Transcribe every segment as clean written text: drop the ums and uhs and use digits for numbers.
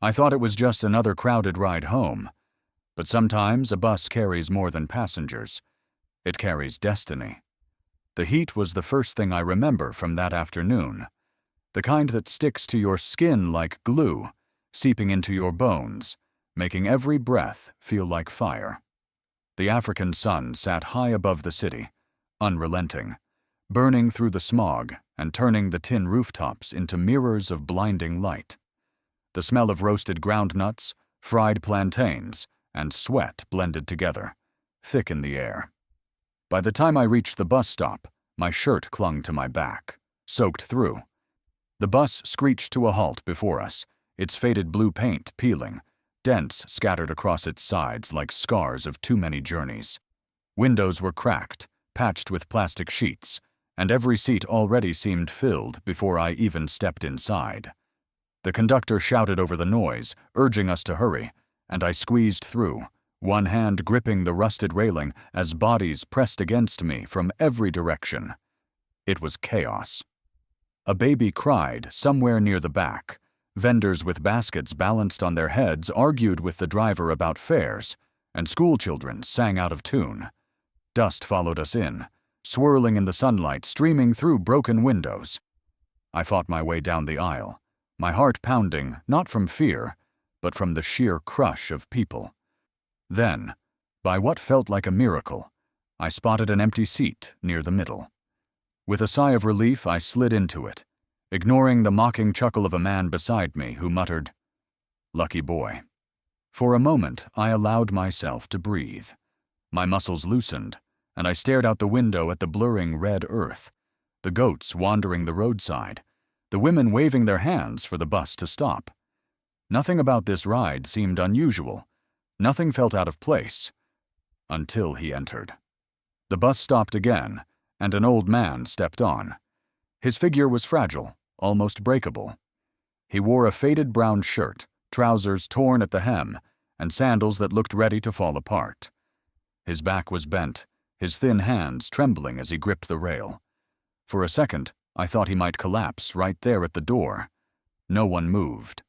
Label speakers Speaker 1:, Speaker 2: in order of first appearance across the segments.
Speaker 1: I thought it was just another crowded ride home, but sometimes a bus carries more than passengers. It carries destiny. The heat was the first thing I remember from that afternoon, the kind that sticks to your skin like glue, seeping into your bones, making every breath feel like fire. The African sun sat high above the city, unrelenting, burning through the smog and turning the tin rooftops into mirrors of blinding light. The smell of roasted groundnuts, fried plantains, and sweat blended together, thick in the air. By the time I reached the bus stop, my shirt clung to my back, soaked through. The bus screeched to a halt before us, its faded blue paint peeling, dents scattered across its sides like scars of too many journeys. Windows were cracked, patched with plastic sheets, and every seat already seemed filled before I even stepped inside. The conductor shouted over the noise, urging us to hurry, and I squeezed through, one hand gripping the rusted railing as bodies pressed against me from every direction. It was chaos. A baby cried somewhere near the back. Vendors with baskets balanced on their heads argued with the driver about fares, and schoolchildren sang out of tune. Dust followed us in, swirling in the sunlight streaming through broken windows. I fought my way down the aisle, my heart pounding not from fear, but from the sheer crush of people. Then, by what felt like a miracle, I spotted an empty seat near the middle. With a sigh of relief, I slid into it, ignoring the mocking chuckle of a man beside me who muttered, "Lucky boy." For a moment, I allowed myself to breathe. My muscles loosened, and I stared out the window at the blurring red earth, the goats wandering the roadside, the women waving their hands for the bus to stop. Nothing about this ride seemed unusual. Nothing felt out of place. Until he entered. The bus stopped again, and an old man stepped on. His figure was fragile, almost breakable. He wore a faded brown shirt, trousers torn at the hem, and sandals that looked ready to fall apart. His back was bent, his thin hands trembling as he gripped the rail. For a second, I thought he might collapse right there at the door. No one moved.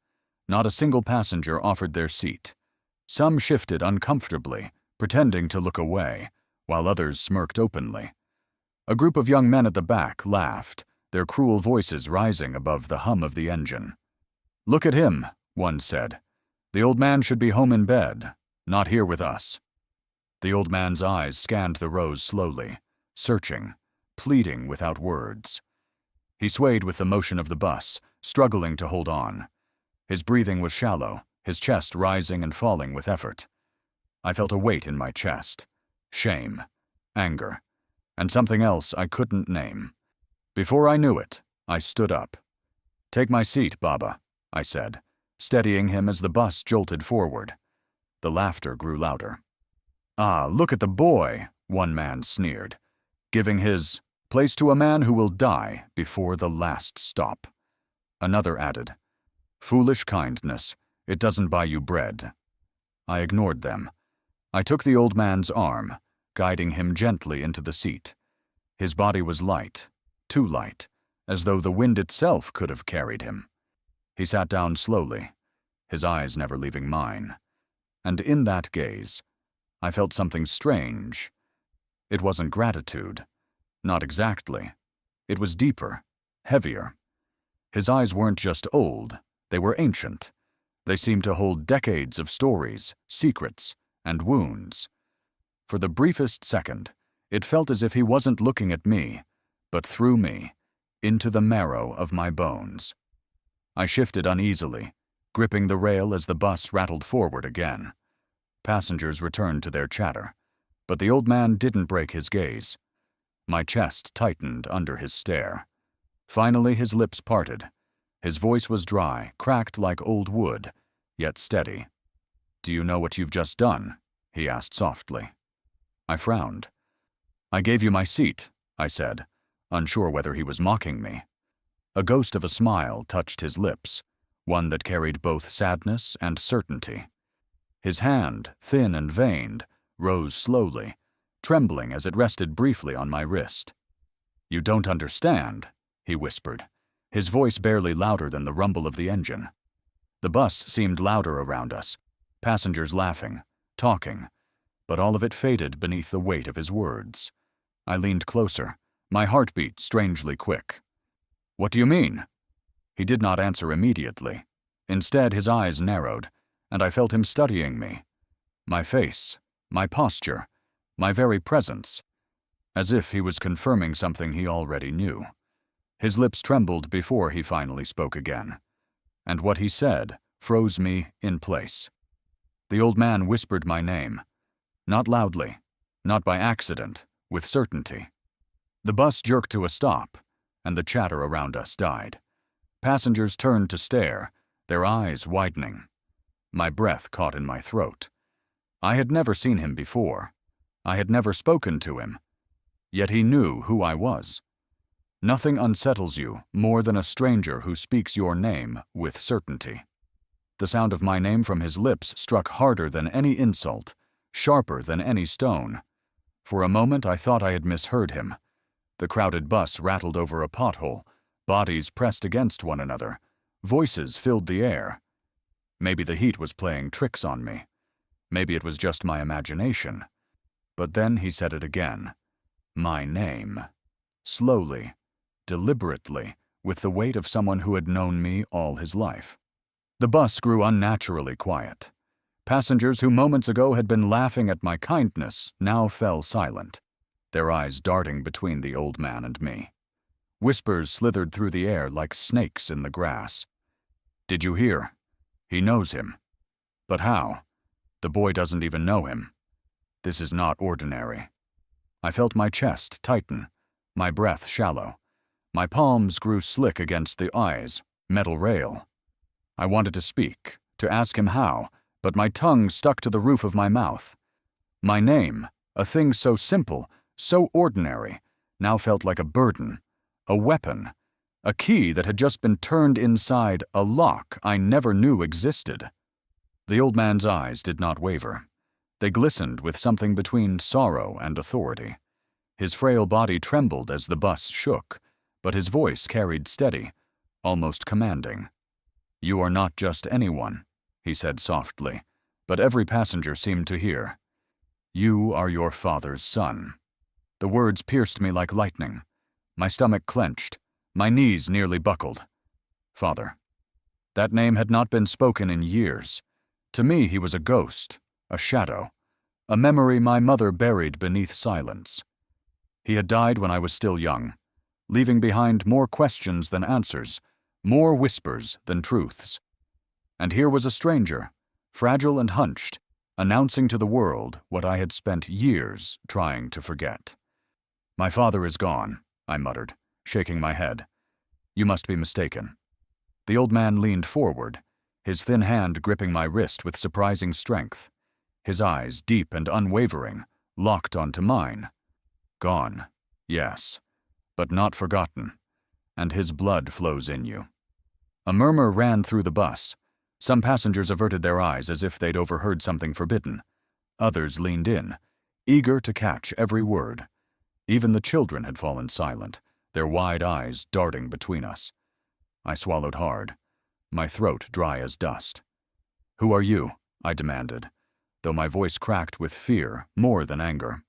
Speaker 1: Not a single passenger offered their seat. Some shifted uncomfortably, pretending to look away, while others smirked openly. A group of young men at the back laughed, their cruel voices rising above the hum of the engine. "Look at him," one said. "The old man should be home in bed, not here with us." The old man's eyes scanned the rows slowly, searching, pleading without words. He swayed with the motion of the bus, struggling to hold on. His breathing was shallow, his chest rising and falling with effort. I felt a weight in my chest, shame, anger, and something else I couldn't name. Before I knew it, I stood up. "Take my seat, Baba," I said, steadying him as the bus jolted forward. The laughter grew louder. "Ah, look at the boy," one man sneered, giving his place to a man who will die before the last stop. Another added, "Foolish kindness, it doesn't buy you bread." I ignored them. I took the old man's arm, guiding him gently into the seat. His body was light, too light, as though the wind itself could have carried him. He sat down slowly, his eyes never leaving mine. And in that gaze, I felt something strange. It wasn't gratitude. Not exactly. It was deeper, heavier. His eyes weren't just old, they were ancient. They seemed to hold decades of stories, secrets, and wounds. For the briefest second, it felt as if he wasn't looking at me, but through me, into the marrow of my bones. I shifted uneasily, gripping the rail as the bus rattled forward again. Passengers returned to their chatter, but the old man didn't break his gaze. My chest tightened under his stare. Finally, his lips parted. His voice was dry, cracked like old wood, yet steady. "Do you know what you've just done?" he asked softly. I frowned. "I gave you my seat," I said, unsure whether he was mocking me. A ghost of a smile touched his lips, one that carried both sadness and certainty. His hand, thin and veined, rose slowly, trembling as it rested briefly on my wrist. "You don't understand," he whispered, his voice barely louder than the rumble of the engine. The bus seemed louder around us, passengers laughing, talking, but all of it faded beneath the weight of his words. I leaned closer, my heartbeat strangely quick. "What do you mean?" He did not answer immediately. Instead, his eyes narrowed, and I felt him studying me. My face, my posture, my very presence, as if he was confirming something he already knew. His lips trembled before he finally spoke again, and what he said froze me in place. The old man whispered my name, not loudly, not by accident, with certainty. The bus jerked to a stop, and the chatter around us died. Passengers turned to stare, their eyes widening. My breath caught in my throat. I had never seen him before. I had never spoken to him. Yet he knew who I was. Nothing unsettles you more than a stranger who speaks your name with certainty. The sound of my name from his lips struck harder than any insult, sharper than any stone. For a moment I thought I had misheard him. The crowded bus rattled over a pothole, bodies pressed against one another, voices filled the air. Maybe the heat was playing tricks on me. Maybe it was just my imagination. But then he said it again. My name. Slowly, deliberately, with the weight of someone who had known me all his life. The bus grew unnaturally quiet. Passengers who moments ago had been laughing at my kindness now fell silent, their eyes darting between the old man and me. Whispers slithered through the air like snakes in the grass. "Did you hear? He knows him. But how? The boy doesn't even know him. This is not ordinary." I felt my chest tighten, my breath shallow. My palms grew slick against the eyes, metal rail. I wanted to speak, to ask him how, but my tongue stuck to the roof of my mouth. My name, a thing so simple, so ordinary, now felt like a burden, a weapon, a key that had just been turned inside a lock I never knew existed. The old man's eyes did not waver. They glistened with something between sorrow and authority. His frail body trembled as the bus shook, but his voice carried steady, almost commanding. "You are not just anyone," he said softly, but every passenger seemed to hear. "You are your father's son." The words pierced me like lightning. My stomach clenched, my knees nearly buckled. Father. That name had not been spoken in years. To me he was a ghost, a shadow, a memory my mother buried beneath silence. He had died when I was still young, leaving behind more questions than answers, more whispers than truths. And here was a stranger, fragile and hunched, announcing to the world what I had spent years trying to forget. "My father is gone," I muttered, shaking my head. "You must be mistaken." The old man leaned forward, his thin hand gripping my wrist with surprising strength. His eyes, deep and unwavering, locked onto mine. "Gone, yes, but not forgotten, and his blood flows in you." A murmur ran through the bus. Some passengers averted their eyes as if they'd overheard something forbidden. Others leaned in, eager to catch every word. Even the children had fallen silent, their wide eyes darting between us. I swallowed hard, my throat dry as dust. "Who are you?" I demanded, though my voice cracked with fear more than anger.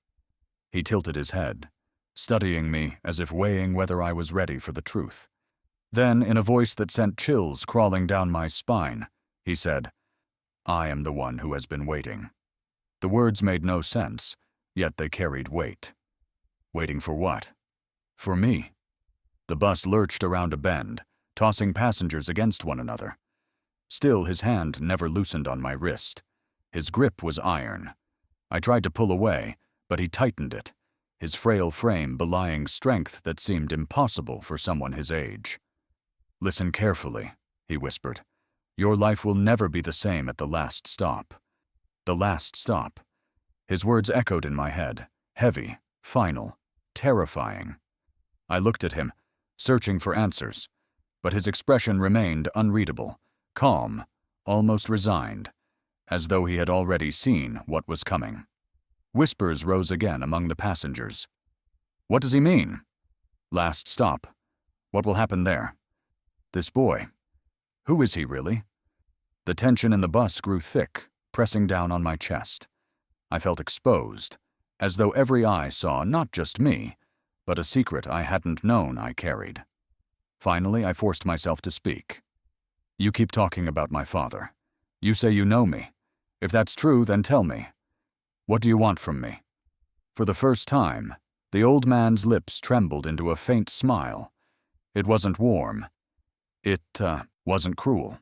Speaker 1: He tilted his head, studying me as if weighing whether I was ready for the truth. Then, in a voice that sent chills crawling down my spine, he said, "I am the one who has been waiting." The words made no sense, yet they carried weight. Waiting for what? For me. The bus lurched around a bend, tossing passengers against one another. Still, his hand never loosened on my wrist. His grip was iron. I tried to pull away, but he tightened it, his frail frame belying strength that seemed impossible for someone his age. "Listen carefully," he whispered. "Your life will never be the same at the last stop." The last stop. His words echoed in my head, heavy, final, terrifying. I looked at him, searching for answers, but his expression remained unreadable, calm, almost resigned, as though he had already seen what was coming. Whispers rose again among the passengers. "What does he mean?" "Last stop. What will happen there?" "This boy. Who is he really?" The tension in the bus grew thick, pressing down on my chest. I felt exposed, as though every eye saw not just me, but a secret I hadn't known I carried. Finally, I forced myself to speak. "You keep talking about my father. You say you know me. If that's true, then tell me. What do you want from me?" For the first time, the old man's lips trembled into a faint smile. It wasn't warm. It wasn't cruel.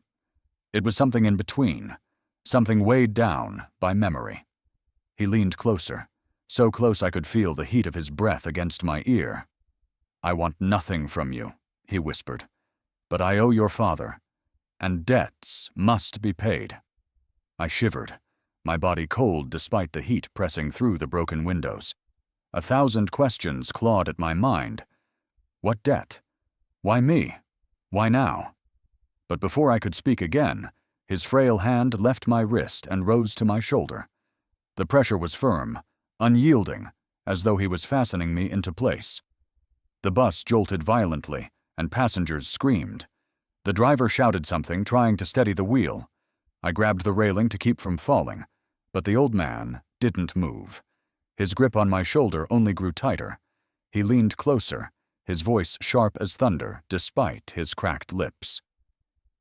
Speaker 1: It was something in between, something weighed down by memory. He leaned closer, so close I could feel the heat of his breath against my ear. "I want nothing from you," he whispered, "but I owe your father, and debts must be paid." I shivered, my body cold despite the heat pressing through the broken windows. 1,000 questions clawed at my mind. What debt? Why me? Why now? But before I could speak again, his frail hand left my wrist and rose to my shoulder. The pressure was firm, unyielding, as though he was fastening me into place. The bus jolted violently, and passengers screamed. The driver shouted something, trying to steady the wheel. I grabbed the railing to keep from falling, but the old man didn't move. His grip on my shoulder only grew tighter. He leaned closer, his voice sharp as thunder despite his cracked lips.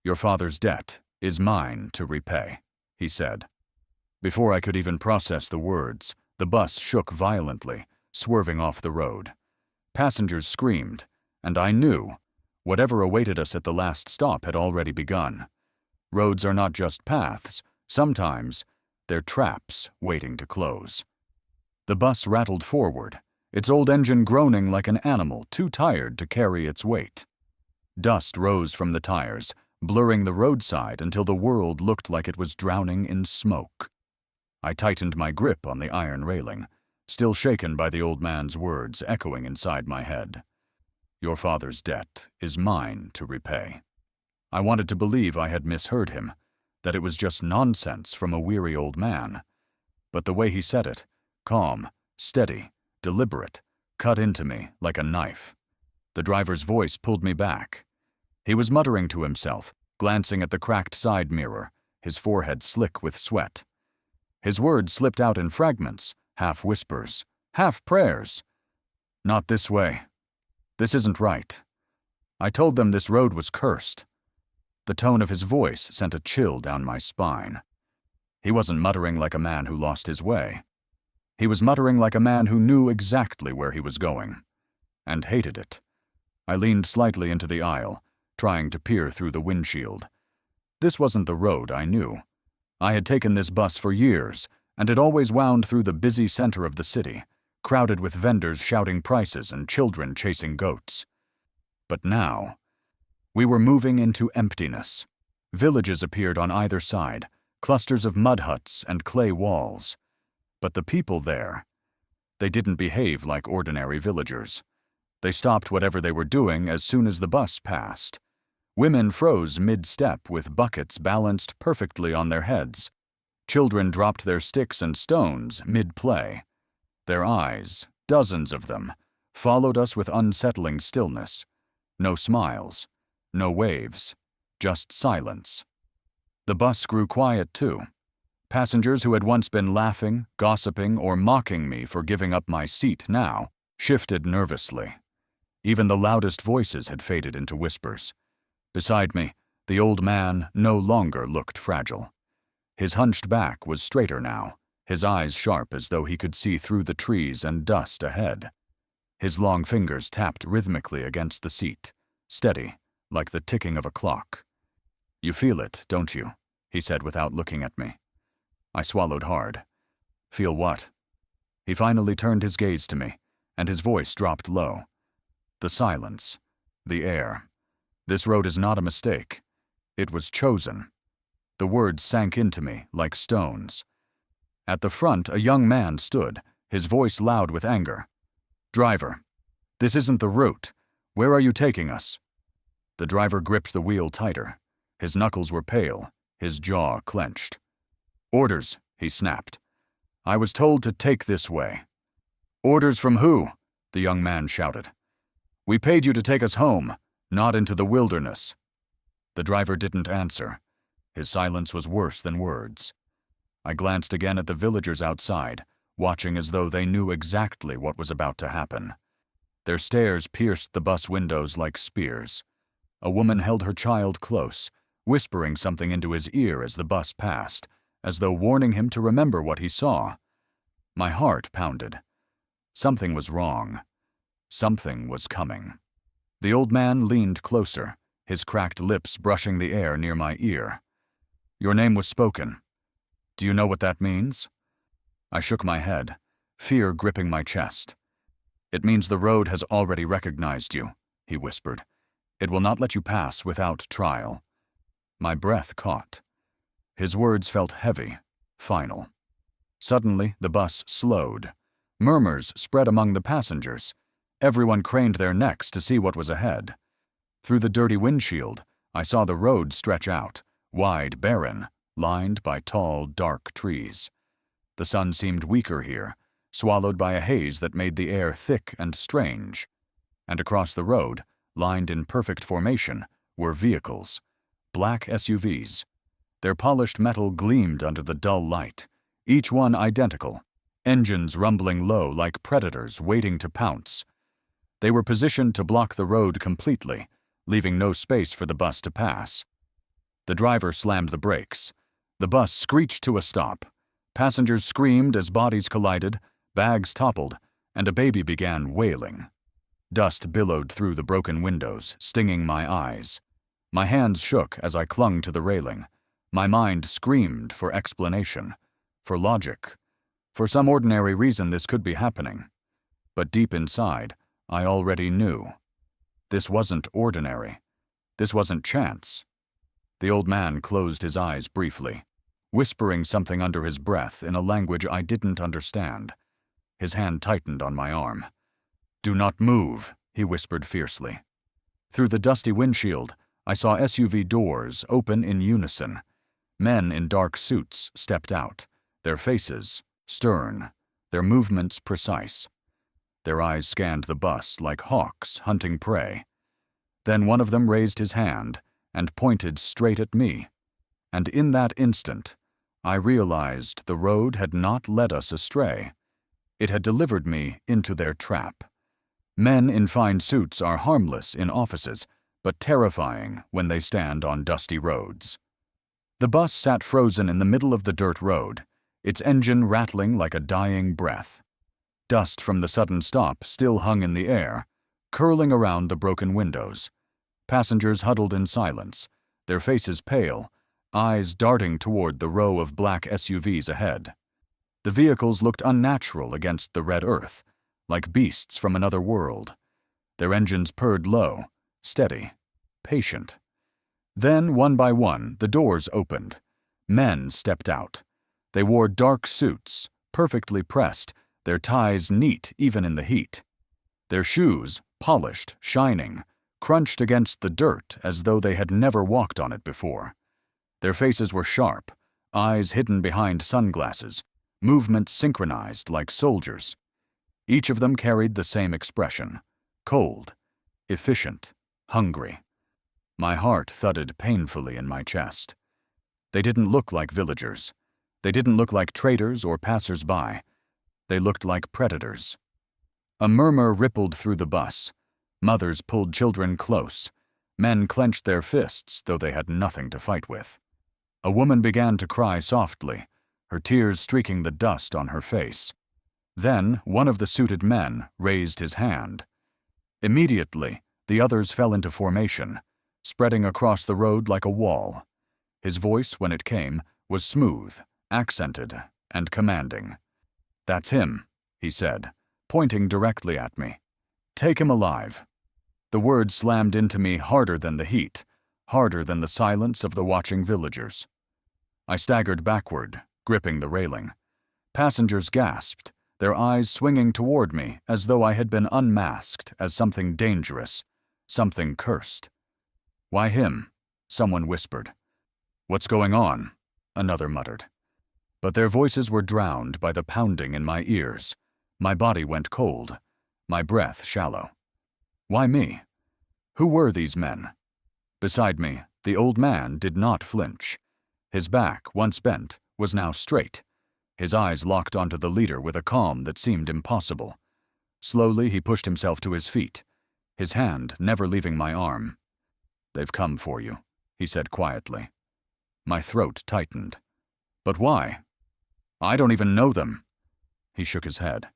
Speaker 1: "Your father's debt is mine to repay," he said. Before I could even process the words, the bus shook violently, swerving off the road. Passengers screamed, and I knew whatever awaited us at the last stop had already begun. Roads are not just paths. Sometimes they're traps waiting to close. The bus rattled forward, its old engine groaning like an animal too tired to carry its weight. Dust rose from the tires, blurring the roadside until the world looked like it was drowning in smoke. I tightened my grip on the iron railing, still shaken by the old man's words echoing inside my head. "Your father's debt is mine to repay." I wanted to believe I had misheard him, that it was just nonsense from a weary old man. But the way he said it, calm, steady, deliberate, cut into me like a knife. The driver's voice pulled me back. He was muttering to himself, glancing at the cracked side mirror, his forehead slick with sweat. His words slipped out in fragments, half whispers, half prayers. "Not this way. This isn't right. I told them this road was cursed." The tone of his voice sent a chill down my spine. He wasn't muttering like a man who lost his way. He was muttering like a man who knew exactly where he was going, and hated it. I leaned slightly into the aisle, trying to peer through the windshield. This wasn't the road I knew. I had taken this bus for years, and it always wound through the busy center of the city, crowded with vendors shouting prices and children chasing goats. But now, we were moving into emptiness. Villages appeared on either side, clusters of mud huts and clay walls. But the people there, they didn't behave like ordinary villagers. They stopped whatever they were doing as soon as the bus passed. Women froze mid-step with buckets balanced perfectly on their heads. Children dropped their sticks and stones mid-play. Their eyes, dozens of them, followed us with unsettling stillness. No smiles, no waves, just silence. The bus grew quiet too. Passengers who had once been laughing, gossiping, or mocking me for giving up my seat now shifted nervously. Even the loudest voices had faded into whispers. Beside me, the old man no longer looked fragile. His hunched back was straighter now, his eyes sharp as though he could see through the trees and dust ahead. His long fingers tapped rhythmically against the seat, steady, like the ticking of a clock. "You feel it, don't you?" he said without looking at me. I swallowed hard. "Feel what?" He finally turned his gaze to me, and his voice dropped low. "The silence, the air. This road is not a mistake. It was chosen." The words sank into me like stones. At the front, a young man stood, his voice loud with anger. "Driver, this isn't the route. Where are you taking us?" The driver gripped the wheel tighter. His knuckles were pale, his jaw clenched. "Orders," he snapped. "I was told to take this way." "Orders from who?" the young man shouted. "We paid you to take us home, not into the wilderness." The driver didn't answer. His silence was worse than words. I glanced again at the villagers outside, watching as though they knew exactly what was about to happen. Their stares pierced the bus windows like spears. A woman held her child close, whispering something into his ear as the bus passed, as though warning him to remember what he saw. My heart pounded. Something was wrong. Something was coming. The old man leaned closer, his cracked lips brushing the air near my ear. "Your name was spoken. Do you know what that means?" I shook my head, fear gripping my chest. "It means the road has already recognized you," he whispered. "It will not let you pass without trial." My breath caught. His words felt heavy, final. Suddenly, the bus slowed. Murmurs spread among the passengers. Everyone craned their necks to see what was ahead. Through the dirty windshield, I saw the road stretch out, wide, barren, lined by tall, dark trees. The sun seemed weaker here, swallowed by a haze that made the air thick and strange. And across the road, lined in perfect formation, were vehicles. Black SUVs. Their polished metal gleamed under the dull light, each one identical, engines rumbling low like predators waiting to pounce. They were positioned to block the road completely, leaving no space for the bus to pass. The driver slammed the brakes. The bus screeched to a stop. Passengers screamed as bodies collided, bags toppled, and a baby began wailing. Dust billowed through the broken windows, stinging my eyes. My hands shook as I clung to the railing. My mind screamed for explanation, for logic. For some ordinary reason this could be happening. But deep inside, I already knew. This wasn't ordinary. This wasn't chance. The old man closed his eyes briefly, whispering something under his breath in a language I didn't understand. His hand tightened on my arm. "Do not move," he whispered fiercely. Through the dusty windshield, I saw SUV doors open in unison. Men in dark suits stepped out, their faces stern, their movements precise. Their eyes scanned the bus like hawks hunting prey. Then one of them raised his hand and pointed straight at me. And in that instant, I realized the road had not led us astray. It had delivered me into their trap. Men in fine suits are harmless in offices, but terrifying when they stand on dusty roads. The bus sat frozen in the middle of the dirt road, its engine rattling like a dying breath. Dust from the sudden stop still hung in the air, curling around the broken windows. Passengers huddled in silence, their faces pale, eyes darting toward the row of black SUVs ahead. The vehicles looked unnatural against the red earth, like beasts from another world. Their engines purred low, steady, patient. Then, one by one, the doors opened. Men stepped out. They wore dark suits, perfectly pressed, their ties neat even in the heat. Their shoes, polished, shining, crunched against the dirt as though they had never walked on it before. Their faces were sharp, eyes hidden behind sunglasses, movements synchronized like soldiers. Each of them carried the same expression: cold, efficient, hungry. My heart thudded painfully in my chest. They didn't look like villagers. They didn't look like traders or passers-by. They looked like predators. A murmur rippled through the bus. Mothers pulled children close. Men clenched their fists, though they had nothing to fight with. A woman began to cry softly, her tears streaking the dust on her face. Then one of the suited men raised his hand. Immediately, the others fell into formation, spreading across the road like a wall. His voice, when it came, was smooth, accented, and commanding. "That's him," he said, pointing directly at me. "Take him alive." The words slammed into me harder than the heat, harder than the silence of the watching villagers. I staggered backward, gripping the railing. Passengers gasped, their eyes swinging toward me as though I had been unmasked as something dangerous, something cursed. "Why him?" someone whispered. "What's going on?" another muttered. But their voices were drowned by the pounding in my ears. My body went cold, my breath shallow. Why me? Who were these men? Beside me, the old man did not flinch. His back, once bent, was now straight. His eyes locked onto the leader with a calm that seemed impossible. Slowly, he pushed himself to his feet, his hand never leaving my arm. "They've come for you," he said quietly. My throat tightened. "But why?" "I don't even know them." He shook his head.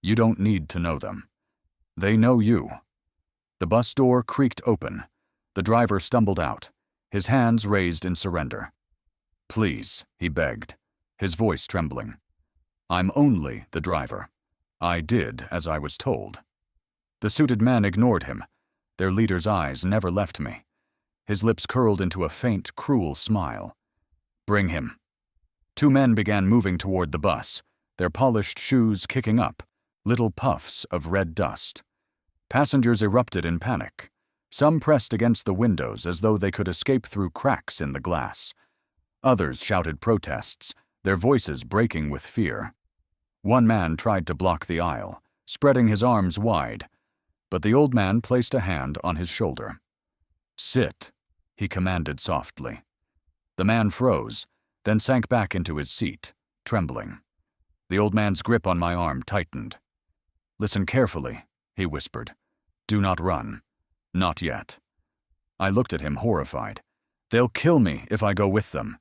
Speaker 1: "You don't need to know them. They know you." The bus door creaked open. The driver stumbled out, his hands raised in surrender. "Please," he begged, his voice trembling. "I'm only the driver. I did as I was told." The suited men ignored him. Their leader's eyes never left me. His lips curled into a faint, cruel smile. "Bring him." Two men began moving toward the bus, their polished shoes kicking up, little puffs of red dust. Passengers erupted in panic. Some pressed against the windows as though they could escape through cracks in the glass. Others shouted protests, their voices breaking with fear. One man tried to block the aisle, spreading his arms wide, but the old man placed a hand on his shoulder. "Sit," he commanded softly. The man froze, then sank back into his seat, trembling. The old man's grip on my arm tightened. "Listen carefully," he whispered. "Do not run. Not yet." I looked at him horrified. "They'll kill me if I go with them."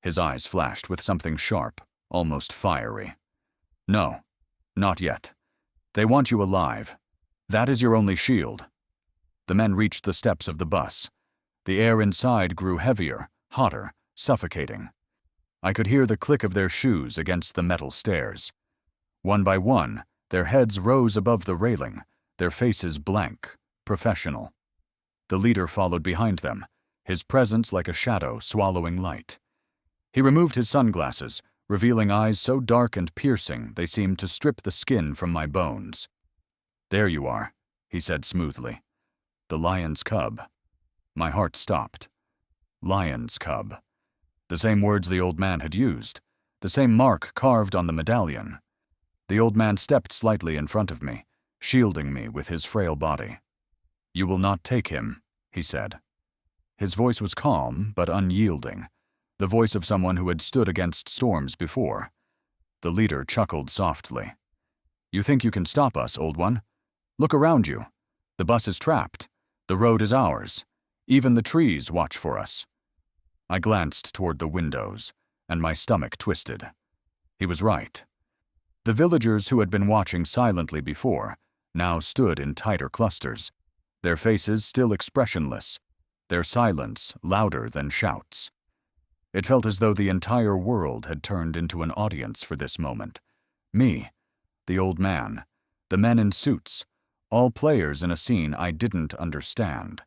Speaker 1: His eyes flashed with something sharp, almost fiery. "No, not yet. They want you alive. That is your only shield." The men reached the steps of the bus. The air inside grew heavier, hotter, suffocating. I could hear the click of their shoes against the metal stairs. One by one, their heads rose above the railing, their faces blank, professional. The leader followed behind them, his presence like a shadow swallowing light. He removed his sunglasses, revealing eyes so dark and piercing they seemed to strip the skin from my bones. "There you are," he said smoothly. "The lion's cub." My heart stopped. Lion's cub. The same words the old man had used, the same mark carved on the medallion. The old man stepped slightly in front of me, shielding me with his frail body. "You will not take him," he said. His voice was calm but unyielding, the voice of someone who had stood against storms before. The leader chuckled softly. "You think you can stop us, old one? Look around you. The bus is trapped. The road is ours. Even the trees watch for us." I glanced toward the windows, and my stomach twisted. He was right. The villagers who had been watching silently before now stood in tighter clusters, their faces still expressionless, their silence louder than shouts. It felt as though the entire world had turned into an audience for this moment. Me, the old man, the men in suits, all players in a scene I didn't understand.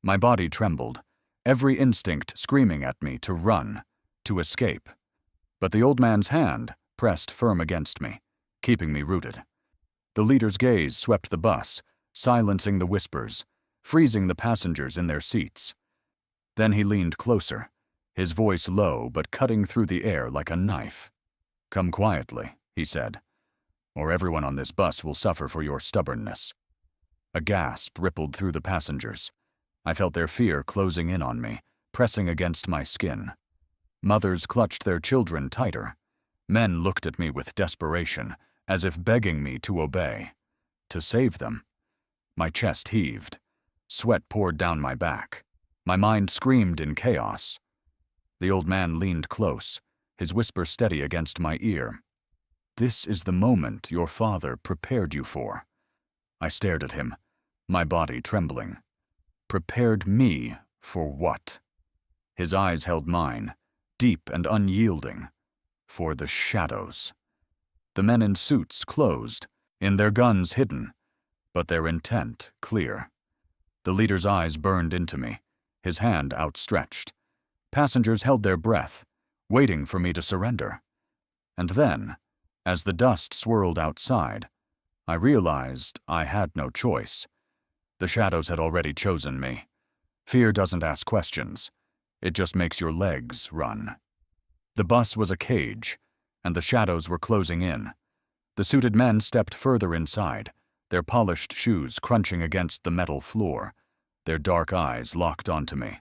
Speaker 1: My body trembled, every instinct screaming at me to run, to escape. But the old man's hand pressed firm against me, keeping me rooted. The leader's gaze swept the bus, silencing the whispers, freezing the passengers in their seats. Then he leaned closer, his voice low but cutting through the air like a knife. "Come quietly," he said, "or everyone on this bus will suffer for your stubbornness." A gasp rippled through the passengers. I felt their fear closing in on me, pressing against my skin. Mothers clutched their children tighter. Men looked at me with desperation, as if begging me to obey, to save them. My chest heaved. Sweat poured down my back. My mind screamed in chaos. The old man leaned close, his whisper steady against my ear. "This is the moment your father prepared you for." I stared at him, my body trembling. Prepared me for what? His eyes held mine, deep and unyielding. For the shadows. The men in suits closed, in their guns hidden, but their intent clear. The leader's eyes burned into me, his hand outstretched. Passengers held their breath, waiting for me to surrender. And then, as the dust swirled outside, I realized I had no choice. The shadows had already chosen me. Fear doesn't ask questions. It just makes your legs run. The bus was a cage, and the shadows were closing in. The suited men stepped further inside, their polished shoes crunching against the metal floor, their dark eyes locked onto me.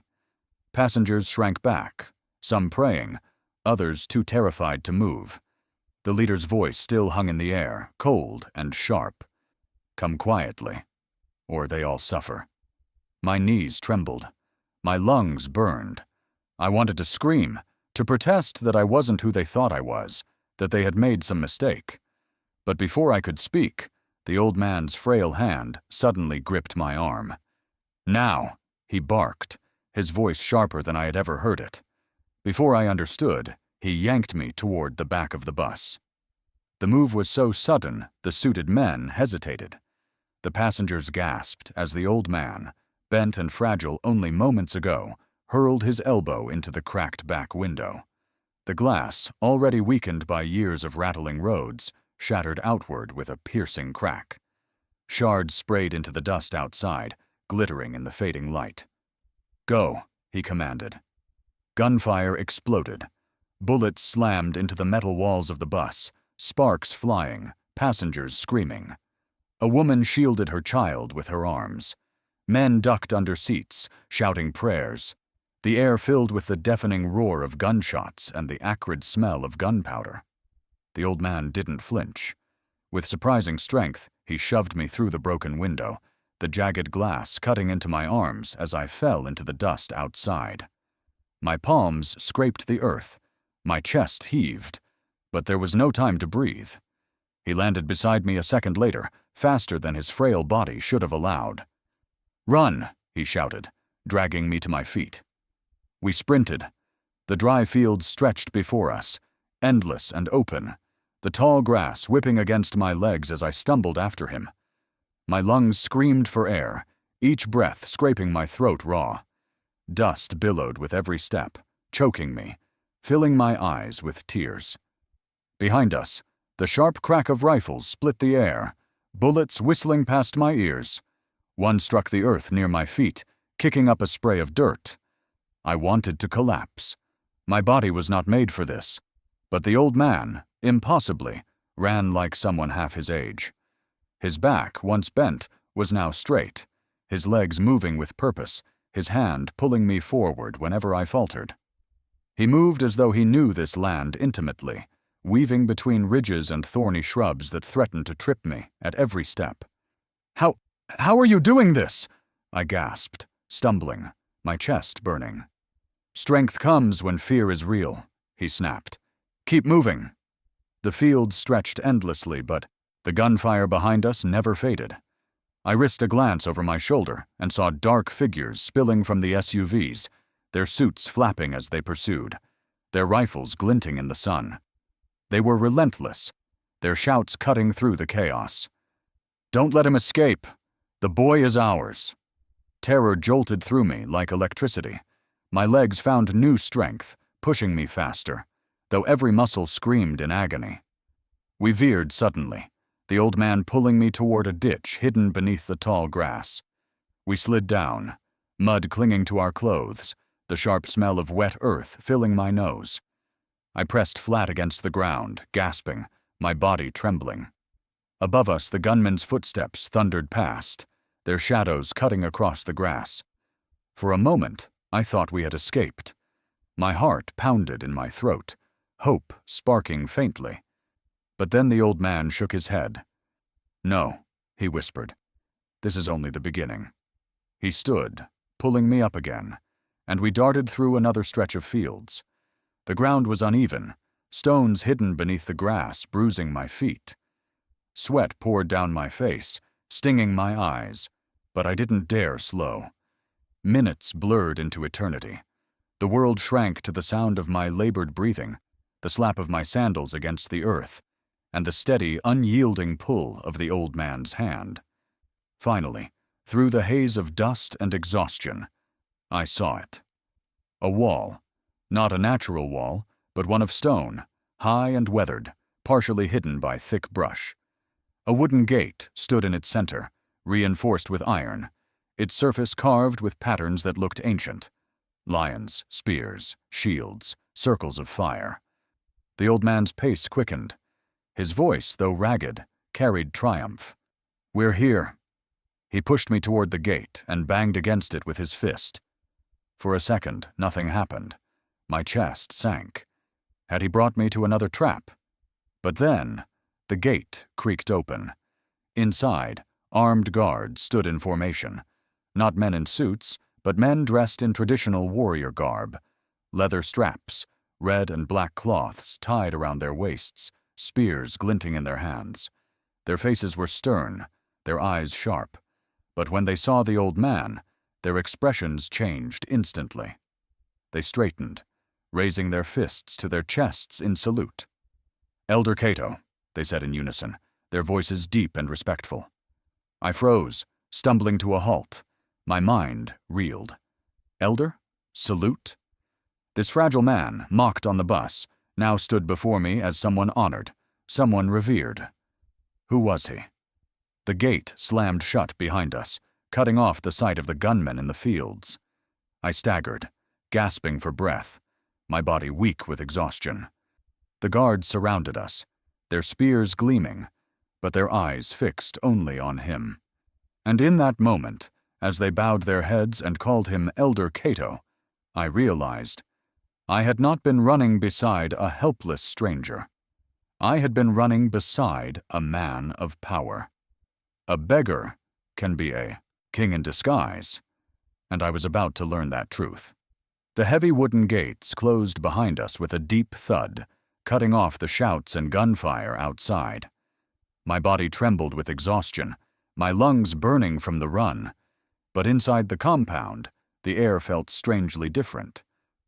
Speaker 1: Passengers shrank back, some praying, others too terrified to move. The leader's voice still hung in the air, cold and sharp. "Come quietly, or they all suffer." My knees trembled. My lungs burned. I wanted to scream, to protest that I wasn't who they thought I was, that they had made some mistake. But before I could speak, the old man's frail hand suddenly gripped my arm. "Now," he barked, his voice sharper than I had ever heard it. Before I understood, he yanked me toward the back of the bus. The move was so sudden, the suited men hesitated. The passengers gasped as the old man, bent and fragile only moments ago, hurled his elbow into the cracked back window. The glass, already weakened by years of rattling roads, shattered outward with a piercing crack. Shards sprayed into the dust outside, glittering in the fading light. "Go," he commanded. Gunfire exploded. Bullets slammed into the metal walls of the bus, sparks flying, passengers screaming. A woman shielded her child with her arms. Men ducked under seats, shouting prayers. The air filled with the deafening roar of gunshots and the acrid smell of gunpowder. The old man didn't flinch. With surprising strength, he shoved me through the broken window, the jagged glass cutting into my arms as I fell into the dust outside. My palms scraped the earth. My chest heaved, but there was no time to breathe. He landed beside me a second later, faster than his frail body should have allowed. "Run!" he shouted, dragging me to my feet. We sprinted. The dry fields stretched before us, endless and open, the tall grass whipping against my legs as I stumbled after him. My lungs screamed for air, each breath scraping my throat raw. Dust billowed with every step, choking me, filling my eyes with tears. Behind us, the sharp crack of rifles split the air, bullets whistling past my ears. One struck the earth near my feet, kicking up a spray of dirt. I wanted to collapse. My body was not made for this. But the old man, impossibly, ran like someone half his age. His back, once bent, was now straight, his legs moving with purpose, his hand pulling me forward whenever I faltered. He moved as though he knew this land intimately, weaving between ridges and thorny shrubs that threatened to trip me at every step. How are you doing this?" I gasped, stumbling, my chest burning. "Strength comes when fear is real," he snapped. "Keep moving." The field stretched endlessly, but the gunfire behind us never faded. I risked a glance over my shoulder and saw dark figures spilling from the SUVs, their suits flapping as they pursued, their rifles glinting in the sun. They were relentless, their shouts cutting through the chaos. "Don't let him escape! The boy is ours!" Terror jolted through me like electricity. My legs found new strength, pushing me faster, though every muscle screamed in agony. We veered suddenly, the old man pulling me toward a ditch hidden beneath the tall grass. We slid down, mud clinging to our clothes, the sharp smell of wet earth filling my nose. I pressed flat against the ground, gasping, my body trembling. Above us, the gunmen's footsteps thundered past, their shadows cutting across the grass. For a moment, I thought we had escaped. My heart pounded in my throat, hope sparking faintly. But then the old man shook his head. "No," he whispered. "This is only the beginning." He stood, pulling me up again, and we darted through another stretch of fields. The ground was uneven, stones hidden beneath the grass bruising my feet. Sweat poured down my face, stinging my eyes, but I didn't dare slow. Minutes blurred into eternity. The world shrank to the sound of my labored breathing, the slap of my sandals against the earth, and the steady, unyielding pull of the old man's hand. Finally, through the haze of dust and exhaustion, I saw it. A wall, not a natural wall, but one of stone, high and weathered, partially hidden by thick brush. A wooden gate stood in its center, reinforced with iron, its surface carved with patterns that looked ancient. Lions, spears, shields, circles of fire. The old man's pace quickened. His voice, though ragged, carried triumph. "We're here." He pushed me toward the gate and banged against it with his fist. For a second, nothing happened. My chest sank. Had he brought me to another trap? But then, the gate creaked open. Inside, armed guards stood in formation. Not men in suits, but men dressed in traditional warrior garb. Leather straps, red and black cloths tied around their waists, spears glinting in their hands. Their faces were stern, their eyes sharp. But when they saw the old man, their expressions changed instantly. They straightened, raising their fists to their chests in salute. "Elder Cato," they said in unison, their voices deep and respectful. I froze, stumbling to a halt. My mind reeled. Elder? Salute? This fragile man, mocked on the bus, now stood before me as someone honored, someone revered. Who was he? The gate slammed shut behind us, cutting off the sight of the gunmen in the fields. I staggered, gasping for breath, my body weak with exhaustion. The guards surrounded us, their spears gleaming, but their eyes fixed only on him. And in that moment, as they bowed their heads and called him Elder Cato, I realized I had not been running beside a helpless stranger. I had been running beside a man of power. A beggar can be a king in disguise, and I was about to learn that truth. The heavy wooden gates closed behind us with a deep thud, cutting off the shouts and gunfire outside. My body trembled with exhaustion, my lungs burning from the run. But inside the compound, the air felt strangely different,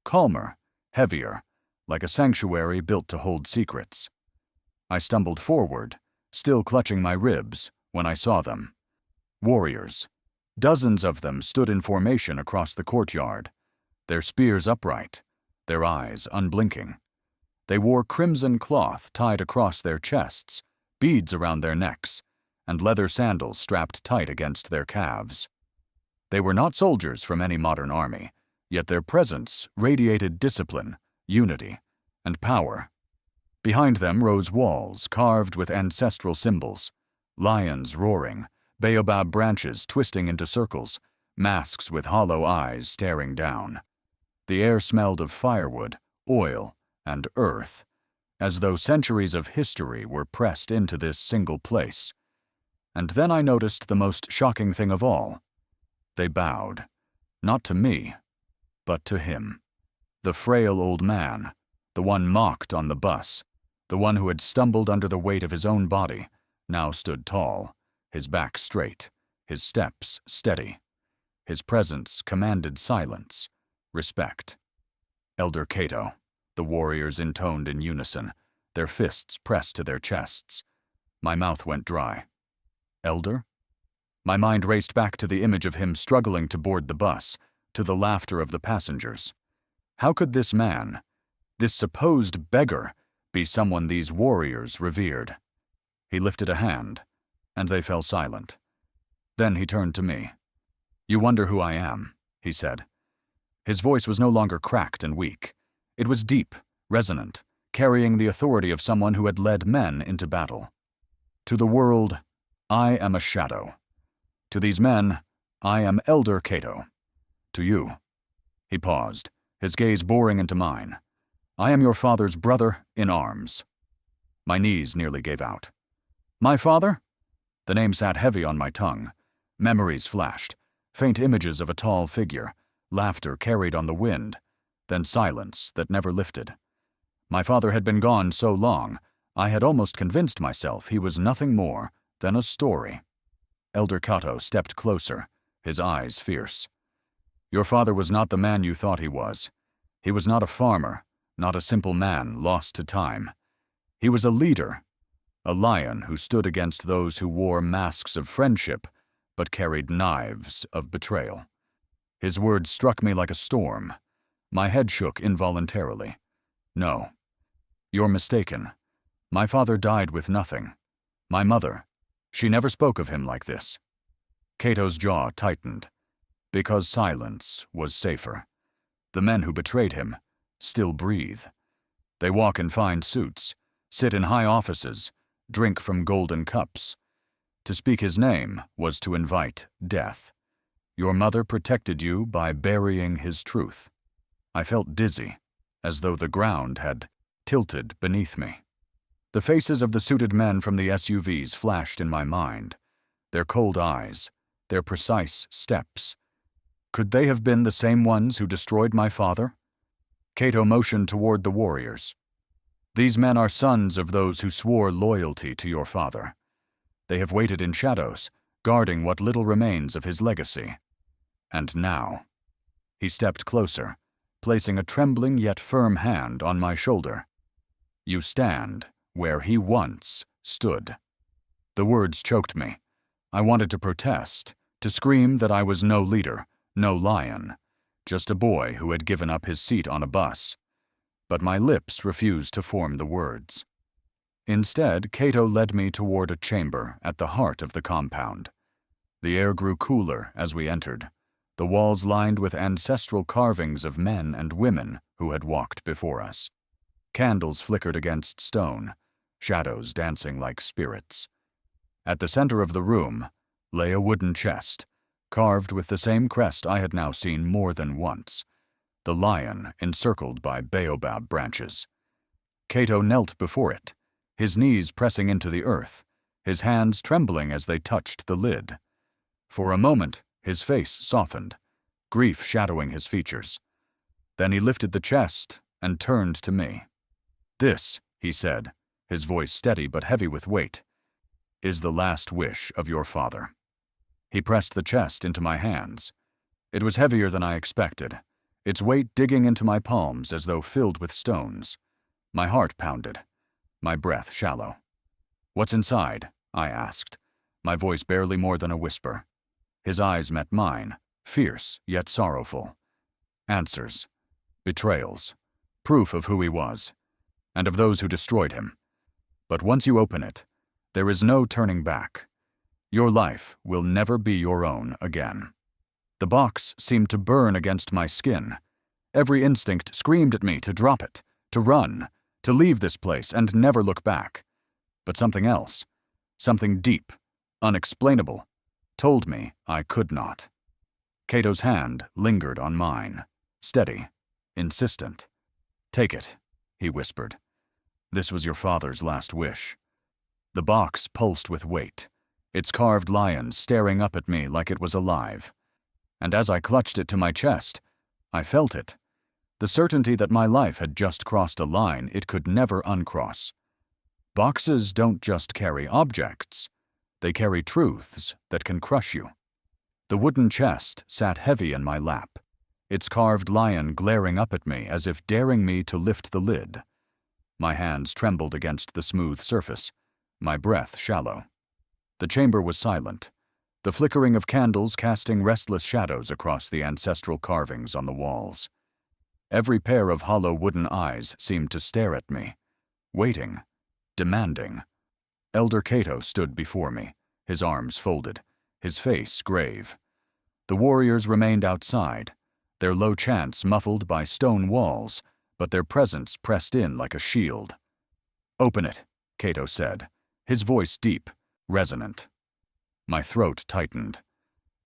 Speaker 1: calmer, heavier, like a sanctuary built to hold secrets. I stumbled forward, still clutching my ribs, when I saw them. Warriors. Dozens of them stood in formation across the courtyard, their spears upright, their eyes unblinking. They wore crimson cloth tied across their chests, beads around their necks, and leather sandals strapped tight against their calves. They were not soldiers from any modern army, yet their presence radiated discipline, unity, and power. Behind them rose walls carved with ancestral symbols, lions roaring, baobab branches twisting into circles, masks with hollow eyes staring down. The air smelled of firewood, oil, and earth, as though centuries of history were pressed into this single place. And then I noticed the most shocking thing of all. They bowed, not to me, but to him. The frail old man, the one mocked on the bus, the one who had stumbled under the weight of his own body, now stood tall, his back straight, his steps steady. His presence commanded silence, respect. Elder Cato, the warriors intoned in unison, their fists pressed to their chests. My mouth went dry. Elder? My mind raced back to the image of him struggling to board the bus, to the laughter of the passengers. How could this man, this supposed beggar, be someone these warriors revered? He lifted a hand, and they fell silent. Then he turned to me. "You wonder who I am," he said. His voice was no longer cracked and weak. It was deep, resonant, carrying the authority of someone who had led men into battle. To the world, I am a shadow. To these men, I am Elder Cato. To you. He paused, his gaze boring into mine. I am your father's brother in arms. My knees nearly gave out. My father? The name sat heavy on my tongue. Memories flashed, faint images of a tall figure, laughter carried on the wind, then silence that never lifted. My father had been gone so long, I had almost convinced myself he was nothing more than a story. Elder Cato stepped closer, his eyes fierce. Your father was not the man you thought he was. He was not a farmer, not a simple man lost to time. He was a leader, a lion who stood against those who wore masks of friendship but carried knives of betrayal. His words struck me like a storm. My head shook involuntarily. No, you're mistaken. My father died with nothing. My mother, she never spoke of him like this. Cato's jaw tightened, because silence was safer. The men who betrayed him still breathe. They walk in fine suits, sit in high offices, drink from golden cups. To speak his name was to invite death. Your mother protected you by burying his truth. I felt dizzy, as though the ground had tilted beneath me. The faces of the suited men from the SUVs flashed in my mind, their cold eyes, their precise steps. Could they have been the same ones who destroyed my father? Cato motioned toward the warriors. These men are sons of those who swore loyalty to your father. They have waited in shadows, guarding what little remains of his legacy. And now, he stepped closer, placing a trembling yet firm hand on my shoulder. You stand where he once stood. The words choked me. I wanted to protest, to scream that I was no leader, no lion, just a boy who had given up his seat on a bus. But my lips refused to form the words. Instead, Cato led me toward a chamber at the heart of the compound. The air grew cooler as we entered, the walls lined with ancestral carvings of men and women who had walked before us. Candles flickered against stone, shadows dancing like spirits. At the center of the room lay a wooden chest, carved with the same crest I had now seen more than once, the lion encircled by baobab branches. Cato knelt before it, his knees pressing into the earth, his hands trembling as they touched the lid. For a moment, his face softened, grief shadowing his features. Then he lifted the chest and turned to me. "This," he said, his voice steady but heavy with weight, "is the last wish of your father." He pressed the chest into my hands. It was heavier than I expected, its weight digging into my palms as though filled with stones. My heart pounded, my breath shallow. "What's inside?" I asked, my voice barely more than a whisper. His eyes met mine, fierce yet sorrowful. Answers, betrayals, proof of who he was, and of those who destroyed him. But once you open it, there is no turning back. Your life will never be your own again. The box seemed to burn against my skin. Every instinct screamed at me to drop it, to run, to leave this place and never look back. But something else, something deep, unexplainable, told me I could not. Cato's hand lingered on mine, steady, insistent. "Take it," he whispered. "This was your father's last wish." The box pulsed with weight, its carved lion staring up at me like it was alive. And as I clutched it to my chest, I felt it, the certainty that my life had just crossed a line it could never uncross. Boxes don't just carry objects, they carry truths that can crush you. The wooden chest sat heavy in my lap, its carved lion glaring up at me as if daring me to lift the lid. My hands trembled against the smooth surface, my breath shallow. The chamber was silent, the flickering of candles casting restless shadows across the ancestral carvings on the walls. Every pair of hollow wooden eyes seemed to stare at me, waiting, demanding. Elder Cato stood before me, his arms folded, his face grave. The warriors remained outside, their low chants muffled by stone walls, but their presence pressed in like a shield. "Open it," Cato said, his voice deep, resonant. My throat tightened.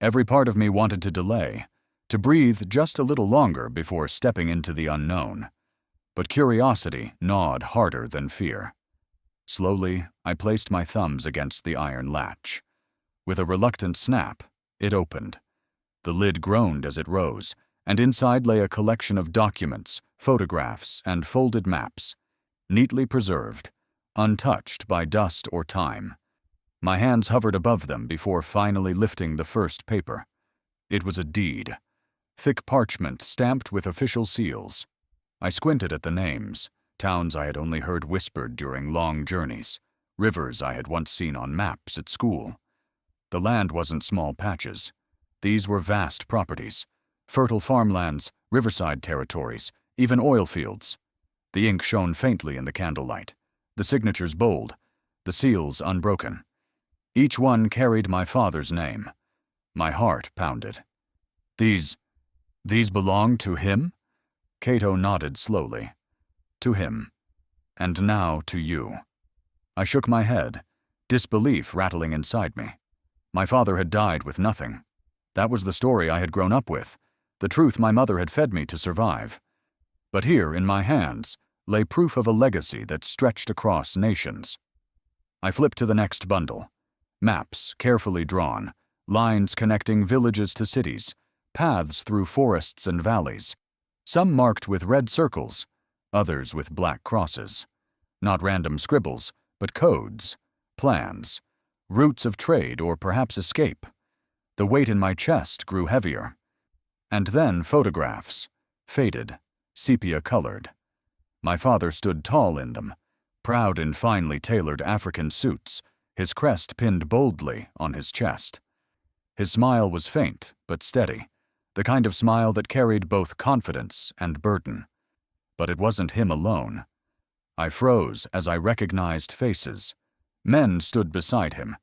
Speaker 1: Every part of me wanted to delay, to breathe just a little longer before stepping into the unknown. But curiosity gnawed harder than fear. Slowly, I placed my thumbs against the iron latch. With a reluctant snap, it opened. The lid groaned as it rose, and inside lay a collection of documents, photographs, and folded maps, neatly preserved, untouched by dust or time. My hands hovered above them before finally lifting the first paper. It was a deed, thick parchment stamped with official seals. I squinted at the names, towns I had only heard whispered during long journeys, rivers I had once seen on maps at school. The land wasn't small patches. These were vast properties, fertile farmlands, riverside territories, even oil fields. The ink shone faintly in the candlelight, the signatures bold, the seals unbroken. Each one carried my father's name. My heart pounded. These belong to him?" Cato nodded slowly. "To him. And now to you." I shook my head, disbelief rattling inside me. My father had died with nothing. That was the story I had grown up with, the truth my mother had fed me to survive. But here, in my hands, lay proof of a legacy that stretched across nations. I flipped to the next bundle. Maps, carefully drawn, lines connecting villages to cities, paths through forests and valleys, some marked with red circles, others with black crosses. Not random scribbles, but codes, plans, routes of trade or perhaps escape. The weight in my chest grew heavier. And then photographs, faded, sepia-colored. My father stood tall in them, proud in finely tailored African suits, his crest pinned boldly on his chest. His smile was faint but steady, the kind of smile that carried both confidence and burden. But it wasn't him alone. I froze as I recognized faces. Men stood beside him,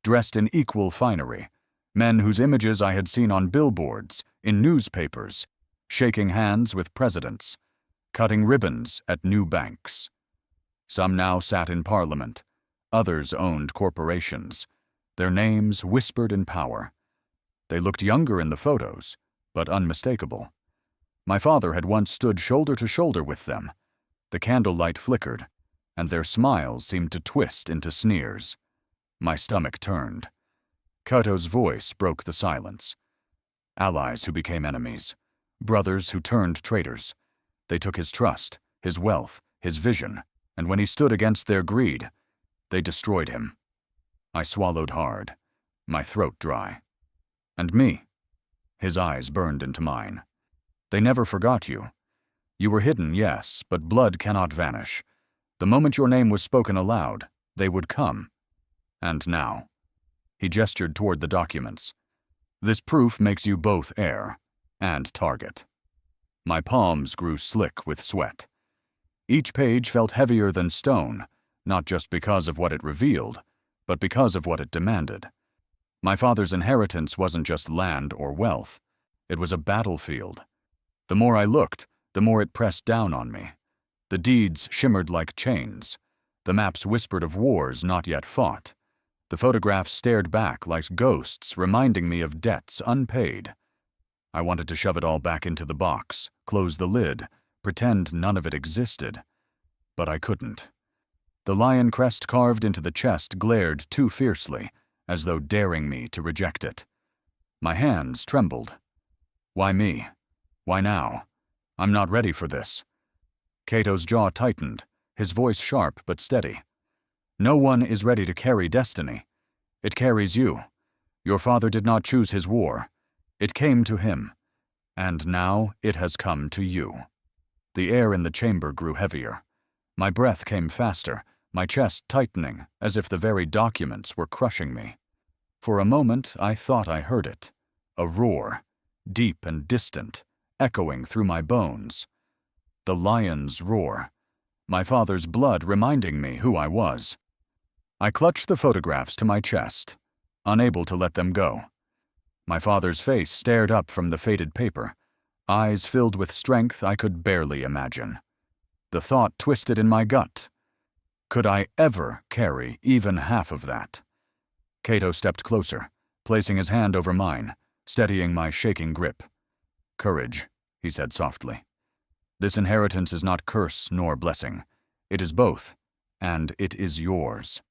Speaker 1: dressed in equal finery, men whose images I had seen on billboards, in newspapers, shaking hands with presidents, cutting ribbons at new banks. Some now sat in parliament, others owned corporations, their names whispered in power. They looked younger in the photos, but unmistakable. My father had once stood shoulder to shoulder with them. The candlelight flickered, and their smiles seemed to twist into sneers. My stomach turned. Kato's voice broke the silence. Allies who became enemies, brothers who turned traitors. They took his trust, his wealth, his vision, and when he stood against their greed, they destroyed him. I swallowed hard, my throat dry. And me? His eyes burned into mine. They never forgot you. You were hidden, yes, but blood cannot vanish. The moment your name was spoken aloud, they would come. And now. He gestured toward the documents. This proof makes you both heir and target. My palms grew slick with sweat. Each page felt heavier than stone, not just because of what it revealed, but because of what it demanded. My father's inheritance wasn't just land or wealth. It was a battlefield. The more I looked, the more it pressed down on me. The deeds shimmered like chains. The maps whispered of wars not yet fought. The photographs stared back like ghosts, reminding me of debts unpaid. I wanted to shove it all back into the box, close the lid, pretend none of it existed. But I couldn't. The lion crest carved into the chest glared too fiercely, as though daring me to reject it. My hands trembled. Why me? Why now? I'm not ready for this. Kato's jaw tightened, his voice sharp but steady. No one is ready to carry destiny. It carries you. Your father did not choose his war. It came to him. And now it has come to you. The air in the chamber grew heavier. My breath came faster, my chest tightening, as if the very documents were crushing me. For a moment I thought I heard it. A roar, deep and distant, echoing through my bones. The lion's roar. My father's blood reminding me who I was. I clutched the photographs to my chest, unable to let them go. My father's face stared up from the faded paper, eyes filled with strength I could barely imagine. The thought twisted in my gut. Could I ever carry even half of that? Kato stepped closer, placing his hand over mine, steadying my shaking grip. Courage, he said softly. This inheritance is not curse nor blessing. It is both, and it is yours.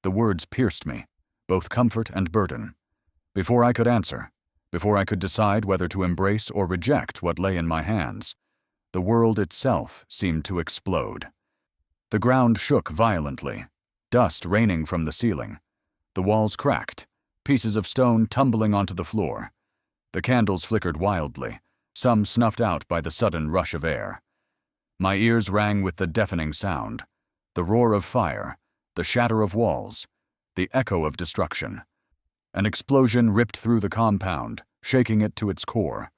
Speaker 1: The words pierced me, both comfort and burden. Before I could answer, before I could decide whether to embrace or reject what lay in my hands, the world itself seemed to explode. The ground shook violently, dust raining from the ceiling. The walls cracked, pieces of stone tumbling onto the floor. The candles flickered wildly, some snuffed out by the sudden rush of air. My ears rang with the deafening sound, the roar of fire, the shatter of walls, the echo of destruction. An explosion ripped through the compound, shaking it to its core.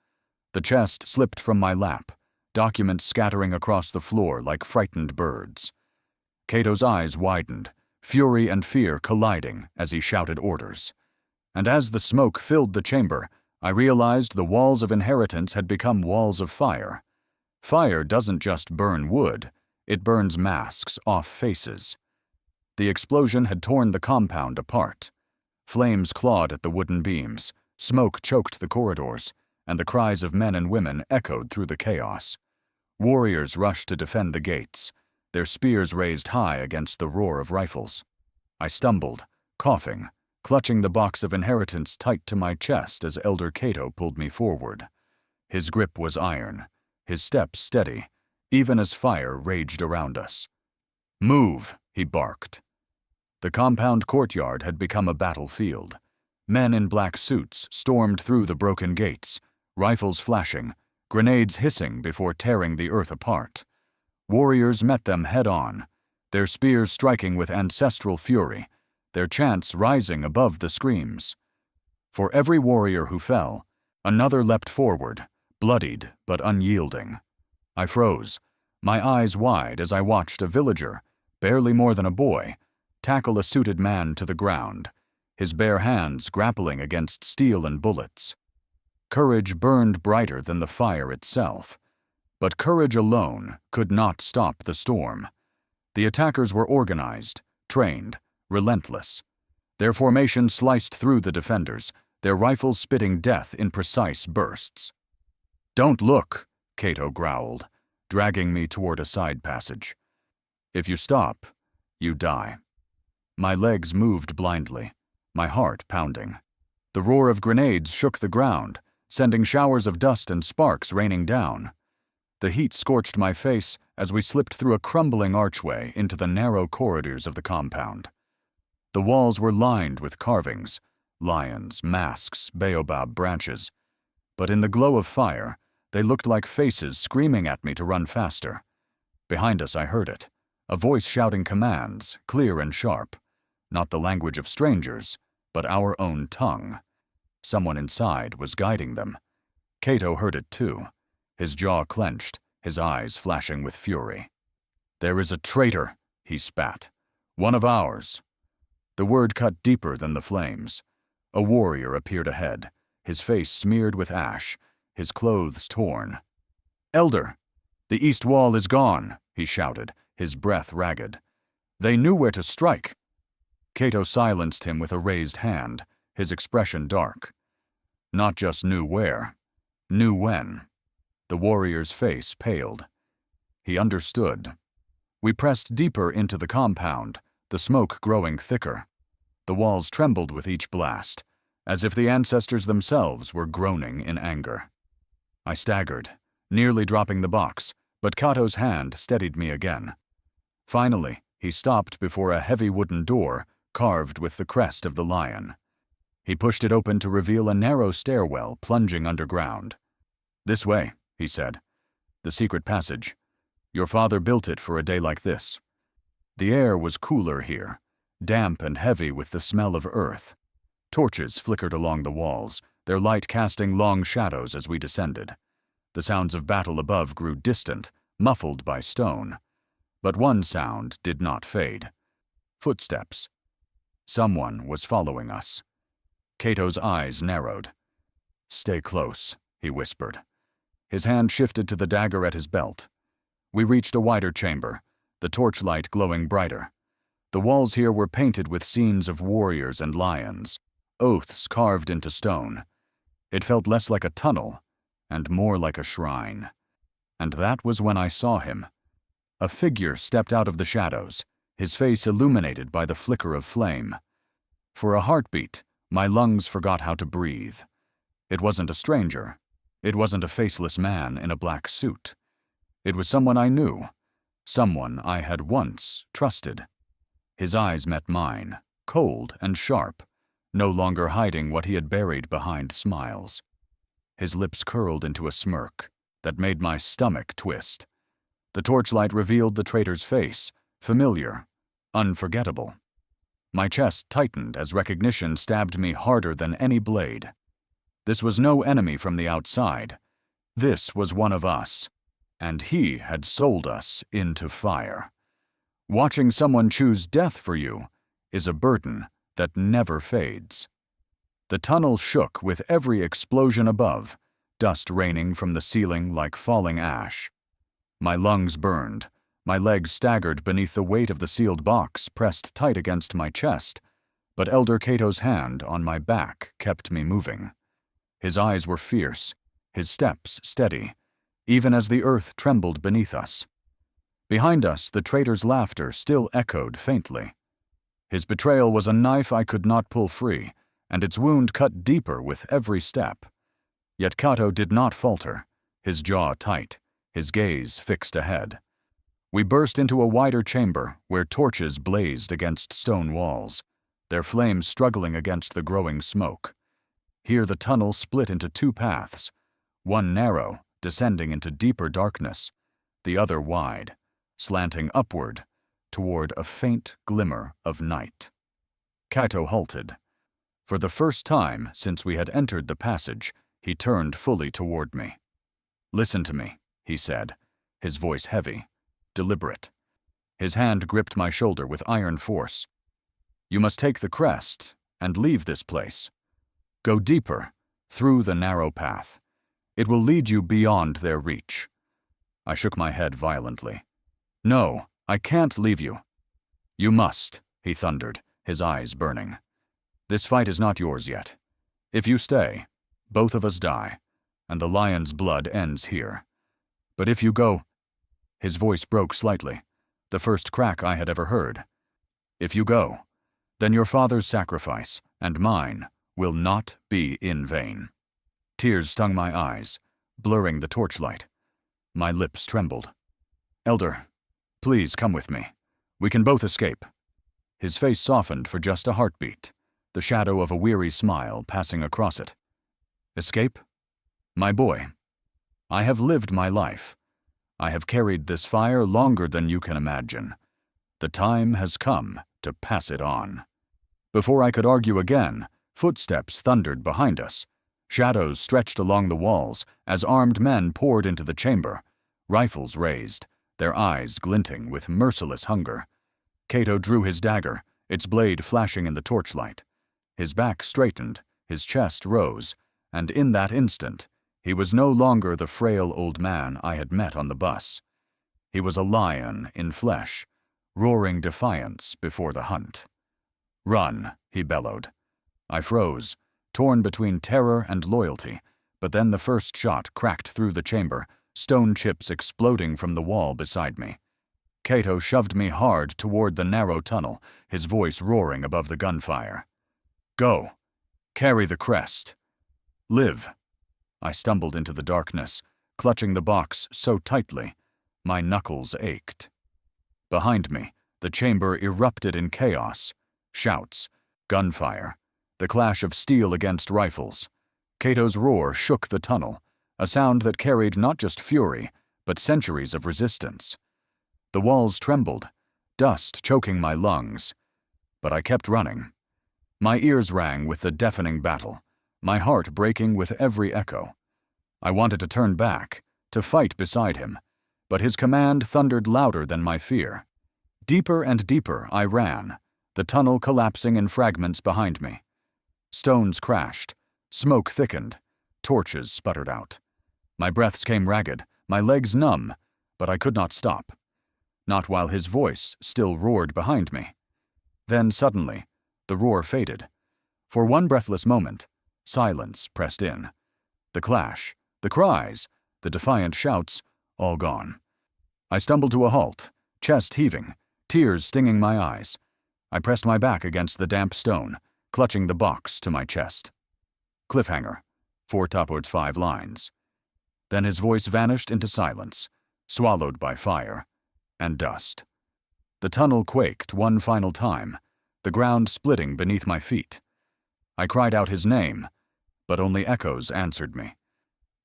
Speaker 1: The chest slipped from my lap, documents scattering across the floor like frightened birds. Kato's eyes widened, fury and fear colliding as he shouted orders. And as the smoke filled the chamber, I realized the walls of inheritance had become walls of fire. Fire doesn't just burn wood, it burns masks off faces. The explosion had torn the compound apart. Flames clawed at the wooden beams, smoke choked the corridors, and the cries of men and women echoed through the chaos. Warriors rushed to defend the gates, their spears raised high against the roar of rifles. I stumbled, coughing, clutching the box of inheritance tight to my chest as Elder Cato pulled me forward. His grip was iron, his steps steady, even as fire raged around us. "Move," he barked. The compound courtyard had become a battlefield. Men in black suits stormed through the broken gates, rifles flashing, grenades hissing before tearing the earth apart. Warriors met them head-on, their spears striking with ancestral fury, their chants rising above the screams. For every warrior who fell, another leapt forward, bloodied but unyielding. I froze, my eyes wide as I watched a villager, barely more than a boy, tackle a suited man to the ground, his bare hands grappling against steel and bullets. Courage burned brighter than the fire itself. But courage alone could not stop the storm. The attackers were organized, trained, relentless. Their formation sliced through the defenders, their rifles spitting death in precise bursts. "Don't look," Cato growled, dragging me toward a side passage. "If you stop, you die." My legs moved blindly, my heart pounding. The roar of grenades shook the ground, sending showers of dust and sparks raining down. The heat scorched my face as we slipped through a crumbling archway into the narrow corridors of the compound. The walls were lined with carvings, lions, masks, baobab branches. But in the glow of fire, they looked like faces screaming at me to run faster. Behind us I heard it, a voice shouting commands, clear and sharp. Not the language of strangers, but our own tongue. Someone inside was guiding them. Cato heard it too, his jaw clenched, his eyes flashing with fury. "There is a traitor," he spat. "One of ours." The word cut deeper than the flames. A warrior appeared ahead, his face smeared with ash, his clothes torn. "Elder, the east wall is gone," he shouted, his breath ragged. "They knew where to strike." Cato silenced him with a raised hand, his expression dark. Not just knew where, knew when. The warrior's face paled. He understood. We pressed deeper into the compound, the smoke growing thicker. The walls trembled with each blast, as if the ancestors themselves were groaning in anger. I staggered, nearly dropping the box, but Cato's hand steadied me again. Finally, he stopped before a heavy wooden door carved with the crest of the lion. He pushed it open to reveal a narrow stairwell plunging underground. "This way," he said. "The secret passage. Your father built it for a day like this." The air was cooler here, damp and heavy with the smell of earth. Torches flickered along the walls, their light casting long shadows as we descended. The sounds of battle above grew distant, muffled by stone. But one sound did not fade. Footsteps. Someone was following us. Cato's eyes narrowed. "Stay close," he whispered. His hand shifted to the dagger at his belt. We reached a wider chamber, the torchlight glowing brighter. The walls here were painted with scenes of warriors and lions, oaths carved into stone. It felt less like a tunnel, and more like a shrine. And that was when I saw him. A figure stepped out of the shadows, his face illuminated by the flicker of flame. For a heartbeat, my lungs forgot how to breathe. It wasn't a stranger. It wasn't a faceless man in a black suit. It was someone I knew, someone I had once trusted. His eyes met mine, cold and sharp, no longer hiding what he had buried behind smiles. His lips curled into a smirk that made my stomach twist. The torchlight revealed the traitor's face, familiar, unforgettable. My chest tightened as recognition stabbed me harder than any blade. This was no enemy from the outside. This was one of us, and he had sold us into fire. Watching someone choose death for you is a burden that never fades. The tunnel shook with every explosion above, dust raining from the ceiling like falling ash. My lungs burned. My legs staggered beneath the weight of the sealed box pressed tight against my chest, but Elder Cato's hand on my back kept me moving. His eyes were fierce, his steps steady, even as the earth trembled beneath us. Behind us, the traitor's laughter still echoed faintly. His betrayal was a knife I could not pull free, and its wound cut deeper with every step. Yet Cato did not falter, his jaw tight, his gaze fixed ahead. We burst into a wider chamber where torches blazed against stone walls, their flames struggling against the growing smoke. Here the tunnel split into two paths, one narrow, descending into deeper darkness, the other wide, slanting upward toward a faint glimmer of night. Cato halted. For the first time since we had entered the passage, he turned fully toward me. "Listen to me," he said, his voice heavy, deliberate. His hand gripped my shoulder with iron force. "You must take the crest and leave this place. Go deeper, through the narrow path. It will lead you beyond their reach." I shook my head violently. "No, I can't leave you." "You must," he thundered, his eyes burning. "This fight is not yours yet. If you stay, both of us die, and the lion's blood ends here. But if you go—" His voice broke slightly, the first crack I had ever heard. "If you go, then your father's sacrifice, and mine, will not be in vain." Tears stung my eyes, blurring the torchlight. My lips trembled. "Elder, please come with me. We can both escape." His face softened for just a heartbeat, the shadow of a weary smile passing across it. "Escape? My boy, I have lived my life. I have carried this fire longer than you can imagine. The time has come to pass it on." Before I could argue again, footsteps thundered behind us. Shadows stretched along the walls as armed men poured into the chamber, rifles raised, their eyes glinting with merciless hunger. Cato drew his dagger, its blade flashing in the torchlight. His back straightened, his chest rose, and in that instant, he was no longer the frail old man I had met on the bus. He was a lion in flesh, roaring defiance before the hunt. "Run," he bellowed. I froze, torn between terror and loyalty, but then the first shot cracked through the chamber, stone chips exploding from the wall beside me. Cato shoved me hard toward the narrow tunnel, his voice roaring above the gunfire. "Go. Carry the crest. Live." I stumbled into the darkness, clutching the box so tightly, my knuckles ached. Behind me, the chamber erupted in chaos. Shouts, gunfire, the clash of steel against rifles. Cato's roar shook the tunnel, a sound that carried not just fury, but centuries of resistance. The walls trembled, dust choking my lungs. But I kept running. My ears rang with the deafening battle, my heart breaking with every echo. I wanted to turn back, to fight beside him, but his command thundered louder than my fear. Deeper and deeper I ran, the tunnel collapsing in fragments behind me. Stones crashed, smoke thickened, torches sputtered out. My breaths came ragged, my legs numb, but I could not stop. Not while his voice still roared behind me. Then suddenly, the roar faded. For one breathless moment, silence pressed in. The clash, the cries, the defiant shouts, all gone. I stumbled to a halt, chest heaving, tears stinging my eyes. I pressed my back against the damp stone, clutching the box to my chest. Cliffhanger, 4 upwards 5 lines. Then his voice vanished into silence, swallowed by fire and dust. The tunnel quaked one final time, the ground splitting beneath my feet. I cried out his name, but only echoes answered me.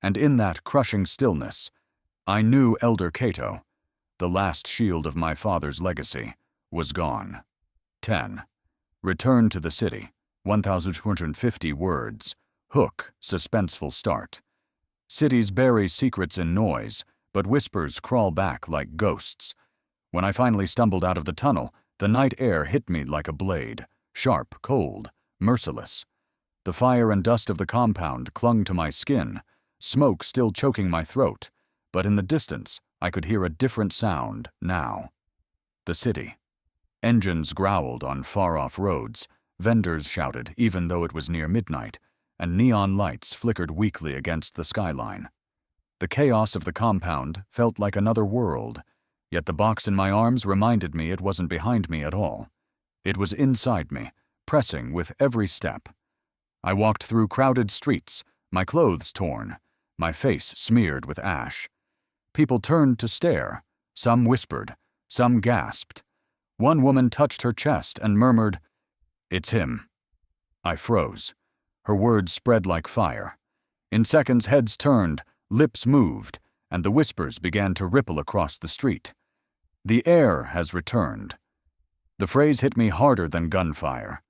Speaker 1: And in that crushing stillness, I knew Elder Cato, the last shield of my father's legacy, was gone. 10. Return to the city, 1,250 words. Hook, suspenseful start. Cities bury secrets in noise, but whispers crawl back like ghosts. When I finally stumbled out of the tunnel, the night air hit me like a blade, sharp, cold, merciless. The fire and dust of the compound clung to my skin, smoke still choking my throat, but in the distance I could hear a different sound now. The city. Engines growled on far-off roads, vendors shouted even though it was near midnight, and neon lights flickered weakly against the skyline. The chaos of the compound felt like another world, yet the box in my arms reminded me it wasn't behind me at all. It was inside me, pressing with every step. I walked through crowded streets, my clothes torn, my face smeared with ash. People turned to stare. Some whispered, some gasped. One woman touched her chest and murmured, "It's him." I froze. Her words spread like fire. In seconds, heads turned, lips moved, and the whispers began to ripple across the street. "The heir has returned." The phrase hit me harder than gunfire.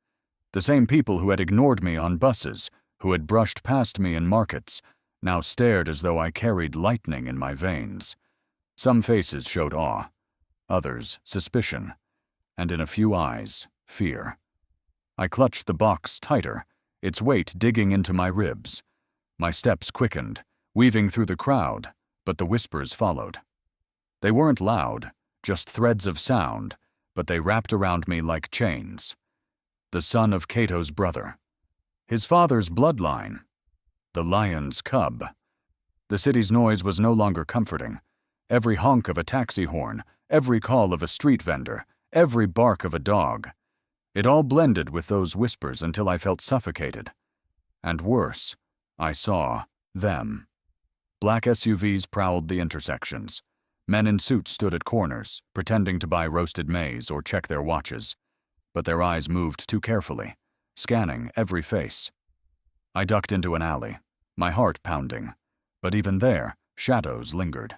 Speaker 1: The same people who had ignored me on buses, who had brushed past me in markets, now stared as though I carried lightning in my veins. Some faces showed awe, others suspicion, and in a few eyes, fear. I clutched the box tighter, its weight digging into my ribs. My steps quickened, weaving through the crowd, but the whispers followed. They weren't loud, just threads of sound, but they wrapped around me like chains. The son of Cato's brother. His father's bloodline. The lion's cub. The city's noise was no longer comforting. Every honk of a taxi horn, every call of a street vendor, every bark of a dog. It all blended with those whispers until I felt suffocated. And worse, I saw them. Black SUVs prowled the intersections. Men in suits stood at corners, pretending to buy roasted maize or check their watches. But their eyes moved too carefully, scanning every face. I ducked into an alley, my heart pounding. But even there, shadows lingered.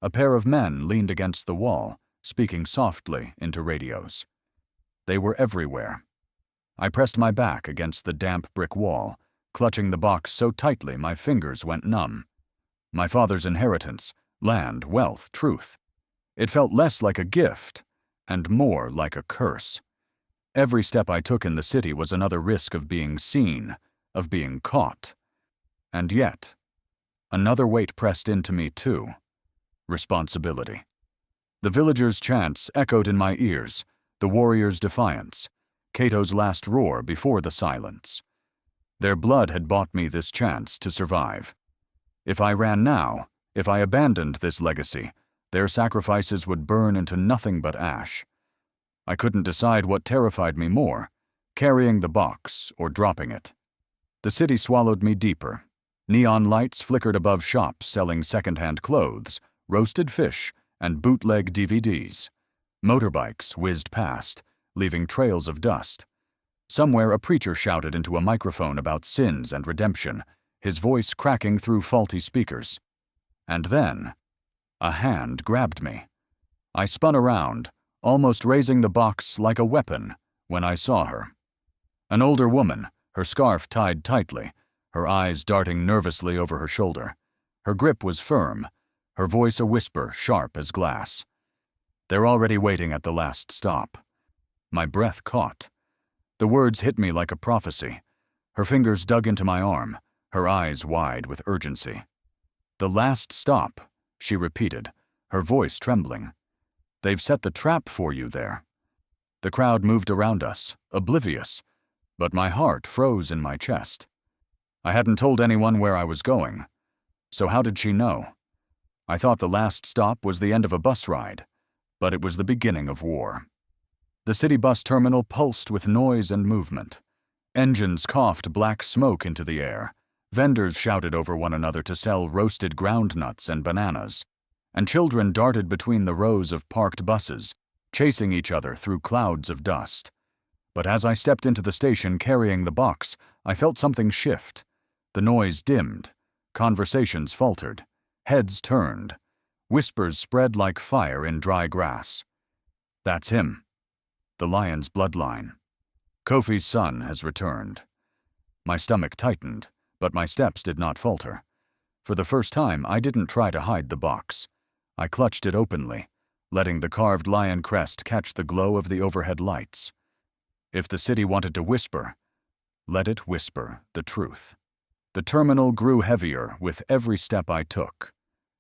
Speaker 1: A pair of men leaned against the wall, speaking softly into radios. They were everywhere. I pressed my back against the damp brick wall, clutching the box so tightly my fingers went numb. My father's inheritance, land, wealth, truth. It felt less like a gift, and more like a curse. Every step I took in the city was another risk of being seen, of being caught. And yet, another weight pressed into me too. Responsibility. The villagers' chants echoed in my ears, the warriors' defiance, Cato's last roar before the silence. Their blood had bought me this chance to survive. If I ran now, if I abandoned this legacy, their sacrifices would burn into nothing but ash. I couldn't decide what terrified me more, carrying the box or dropping it. The city swallowed me deeper. Neon lights flickered above shops selling second-hand clothes, roasted fish, and bootleg DVDs. Motorbikes whizzed past, leaving trails of dust. Somewhere a preacher shouted into a microphone about sins and redemption, his voice cracking through faulty speakers. And then, a hand grabbed me. I spun around, almost raising the box like a weapon, when I saw her. An older woman, her scarf tied tightly, her eyes darting nervously over her shoulder. Her grip was firm, her voice a whisper sharp as glass. "They're already waiting at the last stop." My breath caught. The words hit me like a prophecy. Her fingers dug into my arm, her eyes wide with urgency. "The last stop," she repeated, her voice trembling. "They've set the trap for you there." The crowd moved around us, oblivious, but my heart froze in my chest. I hadn't told anyone where I was going. So how did she know? I thought the last stop was the end of a bus ride, but it was the beginning of war. The city bus terminal pulsed with noise and movement. Engines coughed black smoke into the air. Vendors shouted over one another to sell roasted groundnuts and bananas. And children darted between the rows of parked buses, chasing each other through clouds of dust. But as I stepped into the station carrying the box, I felt something shift. The noise dimmed. Conversations faltered. Heads turned. Whispers spread like fire in dry grass. "That's him. The lion's bloodline. Kofi's son has returned." My stomach tightened, but my steps did not falter. For the first time, I didn't try to hide the box. I clutched it openly, letting the carved lion crest catch the glow of the overhead lights. If the city wanted to whisper, let it whisper the truth. The terminal grew heavier with every step I took.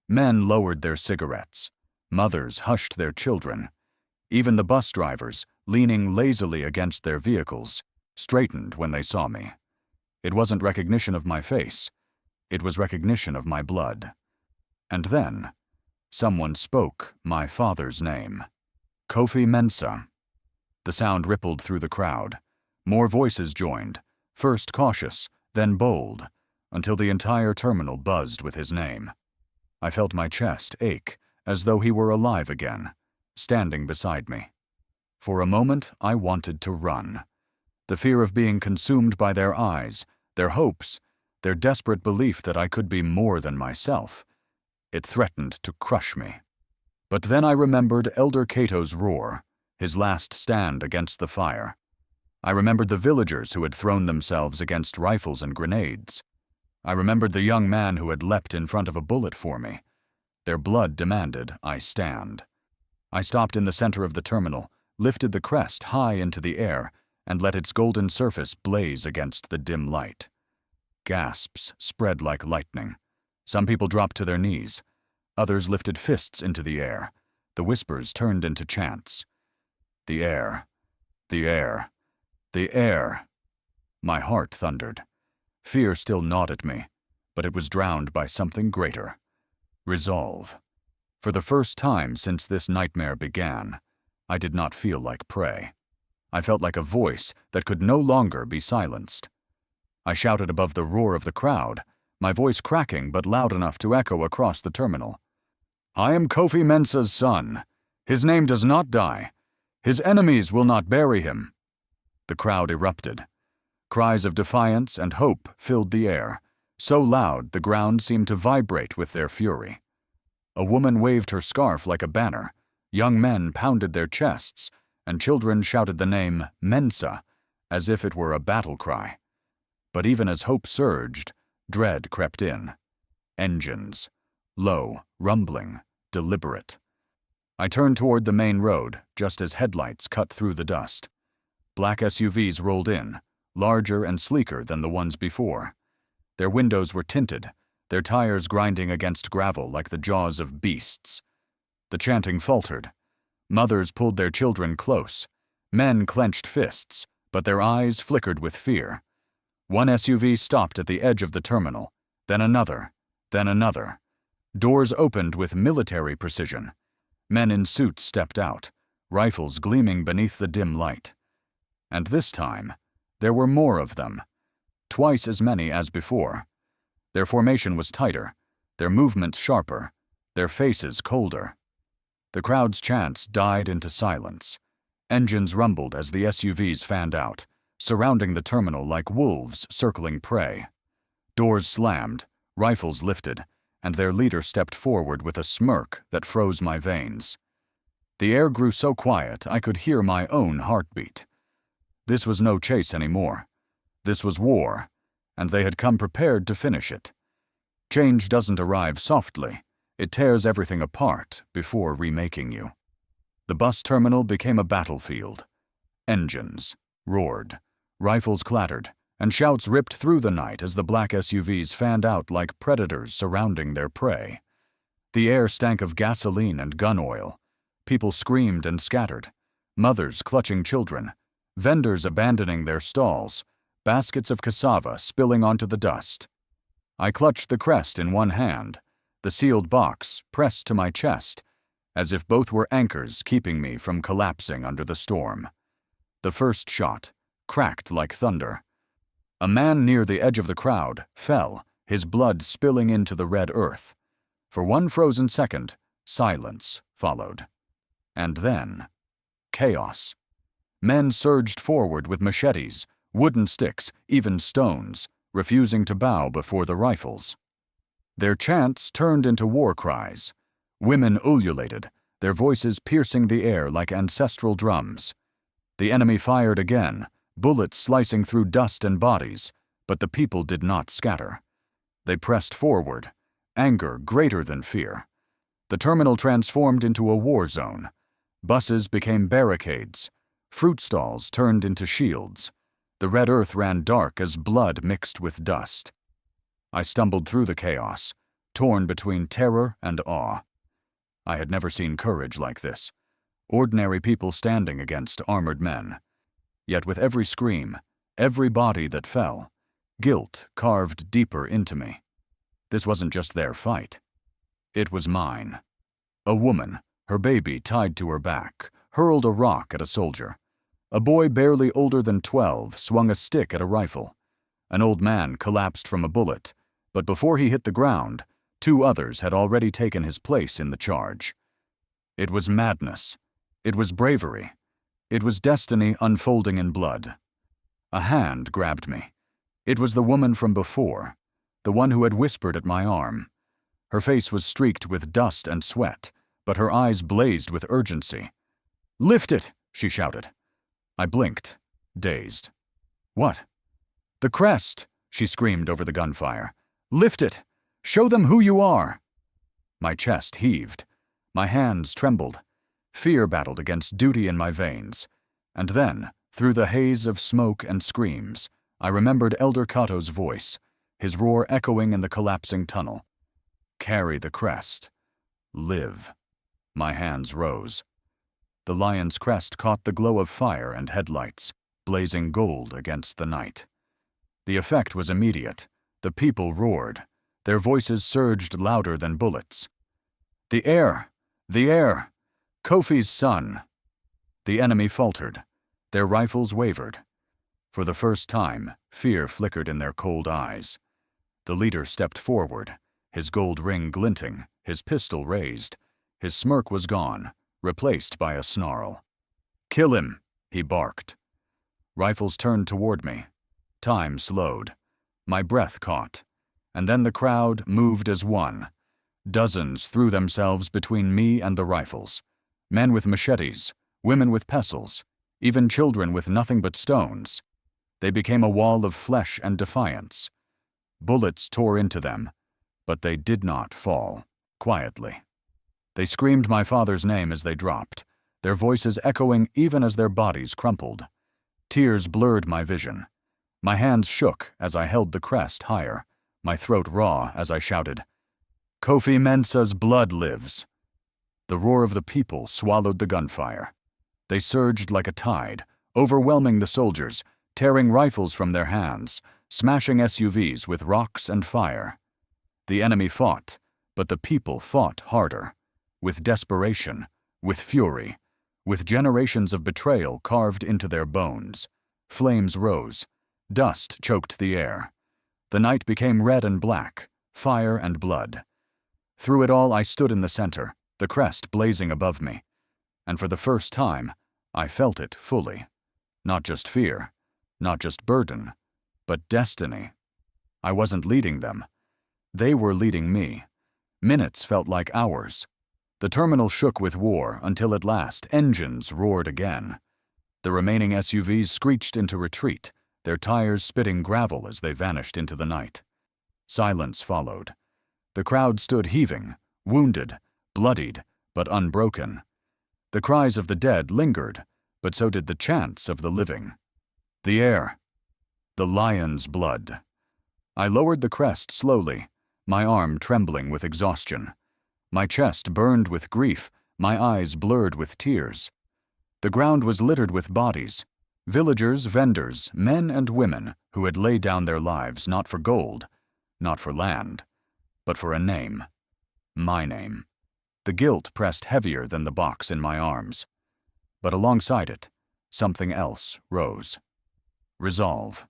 Speaker 1: Men lowered their cigarettes. Mothers hushed their children. Even the bus drivers, leaning lazily against their vehicles, straightened when they saw me. It wasn't recognition of my face. It was recognition of my blood. And then, someone spoke my father's name. Kofi Mensah. The sound rippled through the crowd. More voices joined, first cautious, then bold, until the entire terminal buzzed with his name. I felt my chest ache, as though he were alive again, standing beside me. For a moment, I wanted to run. The fear of being consumed by their eyes, their hopes, their desperate belief that I could be more than myself. It threatened to crush me. But then I remembered Elder Cato's roar, his last stand against the fire. I remembered the villagers who had thrown themselves against rifles and grenades. I remembered the young man who had leapt in front of a bullet for me. Their blood demanded I stand. I stopped in the center of the terminal, lifted the crest high into the air, and let its golden surface blaze against the dim light. Gasps spread like lightning. Some people dropped to their knees. Others lifted fists into the air. The whispers turned into chants. The air. The air. The air. My heart thundered. Fear still gnawed at me, but it was drowned by something greater. Resolve. For the first time since this nightmare began, I did not feel like prey. I felt like a voice that could no longer be silenced. I shouted above the roar of the crowd, my voice cracking but loud enough to echo across the terminal. I am Kofi Mensah's son. His name does not die. His enemies will not bury him. The crowd erupted. Cries of defiance and hope filled the air, so loud the ground seemed to vibrate with their fury. A woman waved her scarf like a banner, young men pounded their chests, and children shouted the name Mensah as if it were a battle cry. But even as hope surged, dread crept in. Engines. Low, rumbling, deliberate. I turned toward the main road just as headlights cut through the dust. Black SUVs rolled in, larger and sleeker than the ones before. Their windows were tinted, their tires grinding against gravel like the jaws of beasts. The chanting faltered. Mothers pulled their children close. Men clenched fists, but their eyes flickered with fear. One SUV stopped at the edge of the terminal, then another, then another. Doors opened with military precision. Men in suits stepped out, rifles gleaming beneath the dim light. And this time, there were more of them, twice as many as before. Their formation was tighter, their movements sharper, their faces colder. The crowd's chants died into silence. Engines rumbled as the SUVs fanned out, surrounding the terminal like wolves circling prey. Doors slammed, rifles lifted, and their leader stepped forward with a smirk that froze my veins. The air grew so quiet I could hear my own heartbeat. This was no chase anymore. This was war, and they had come prepared to finish it. Change doesn't arrive softly. It tears everything apart before remaking you. The bus terminal became a battlefield. Engines roared, rifles clattered, and shouts ripped through the night as the black SUVs fanned out like predators surrounding their prey. The air stank of gasoline and gun oil. People screamed and scattered, mothers clutching children, vendors abandoning their stalls, baskets of cassava spilling onto the dust. I clutched the crest in one hand, the sealed box pressed to my chest, as if both were anchors keeping me from collapsing under the storm. The first shot cracked like thunder. A man near the edge of the crowd fell, his blood spilling into the red earth. For one frozen second, silence followed. And then, chaos. Men surged forward with machetes, wooden sticks, even stones, refusing to bow before the rifles. Their chants turned into war cries. Women ululated, their voices piercing the air like ancestral drums. The enemy fired again, bullets slicing through dust and bodies, but the people did not scatter. They pressed forward, anger greater than fear. The terminal transformed into a war zone. Buses became barricades. Fruit stalls turned into shields. The red earth ran dark as blood mixed with dust. I stumbled through the chaos, torn between terror and awe. I had never seen courage like this. Ordinary people standing against armored men. Yet with every scream, every body that fell, guilt carved deeper into me. This wasn't just their fight. It was mine. A woman, her baby tied to her back, hurled a rock at a soldier. A boy barely older than 12 swung a stick at a rifle. An old man collapsed from a bullet, but before he hit the ground, 2 others had already taken his place in the charge. It was madness. It was bravery. It was destiny unfolding in blood. A hand grabbed me. It was the woman from before, the one who had whispered at my arm. Her face was streaked with dust and sweat, but her eyes blazed with urgency. "Lift it!" she shouted. I blinked, dazed. "What?" "The crest!" she screamed over the gunfire. "Lift it! Show them who you are!" My chest heaved. My hands trembled. Fear battled against duty in my veins. And then, through the haze of smoke and screams, I remembered Elder Cato's voice, his roar echoing in the collapsing tunnel. "Carry the crest. Live." My hands rose. The lion's crest caught the glow of fire and headlights, blazing gold against the night. The effect was immediate. The people roared. Their voices surged louder than bullets. "The air! The air! Kofi's son!" The enemy faltered. Their rifles wavered. For the first time, fear flickered in their cold eyes. The leader stepped forward, his gold ring glinting, his pistol raised. His smirk was gone, replaced by a snarl. "Kill him!" he barked. Rifles turned toward me. Time slowed. My breath caught. And then the crowd moved as one. Dozens threw themselves between me and the rifles. Men with machetes, women with pestles, even children with nothing but stones. They became a wall of flesh and defiance. Bullets tore into them, but they did not fall, quietly. They screamed my father's name as they dropped, their voices echoing even as their bodies crumpled. Tears blurred my vision. My hands shook as I held the crest higher, my throat raw as I shouted, "Kofi Mensah's blood lives." The roar of the people swallowed the gunfire. They surged like a tide, overwhelming the soldiers, tearing rifles from their hands, smashing SUVs with rocks and fire. The enemy fought, but the people fought harder, with desperation, with fury, with generations of betrayal carved into their bones. Flames rose. Dust choked the air. The night became red and black, fire and blood. Through it all I stood in the center, the crest blazing above me. And for the first time, I felt it fully. Not just fear, not just burden, but destiny. I wasn't leading them. They were leading me. Minutes felt like hours. The terminal shook with war until at last engines roared again. The remaining SUVs screeched into retreat, their tires spitting gravel as they vanished into the night. Silence followed. The crowd stood heaving, wounded, bloodied, but unbroken. The cries of the dead lingered, but so did the chants of the living. The air. The lion's blood. I lowered the crest slowly, my arm trembling with exhaustion. My chest burned with grief, my eyes blurred with tears. The ground was littered with bodies. Villagers, vendors, men and women who had laid down their lives not for gold, not for land, but for a name. My name. The guilt pressed heavier than the box in my arms. But alongside it, something else rose. Resolve.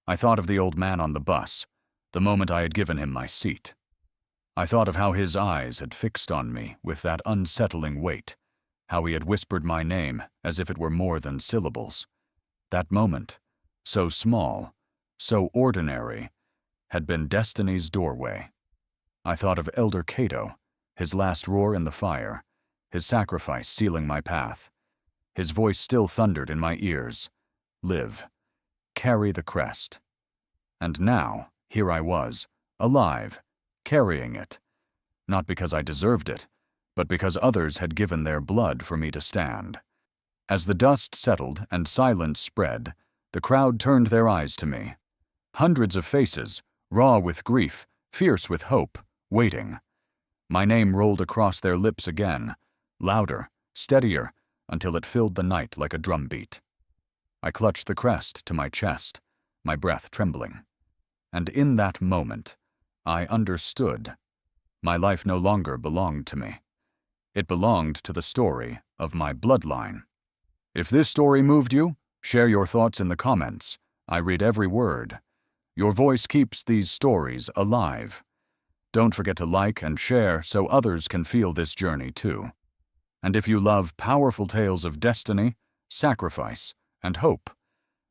Speaker 1: I thought of the old man on the bus, the moment I had given him my seat. I thought of how his eyes had fixed on me with that unsettling weight, how he had whispered my name as if it were more than syllables. That moment, so small, so ordinary, had been destiny's doorway. I thought of Elder Cato, his last roar in the fire, his sacrifice sealing my path. His voice still thundered in my ears. Live. Carry the crest. And now, here I was, alive, carrying it. Not because I deserved it, but because others had given their blood for me to stand. As the dust settled and silence spread, the crowd turned their eyes to me. Hundreds of faces, raw with grief, fierce with hope, waiting. My name rolled across their lips again, louder, steadier, until it filled the night like a drumbeat. I clutched the crest to my chest, my breath trembling. And in that moment, I understood. My life no longer belonged to me. It belonged to the story of my bloodline. If this story moved you, share your thoughts in the comments. I read every word. Your voice keeps these stories alive. Don't forget to like and share so others can feel this journey too. And if you love powerful tales of destiny, sacrifice, and hope,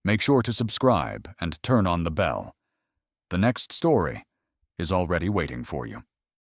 Speaker 1: make sure to subscribe and turn on the bell. The next story is already waiting for you.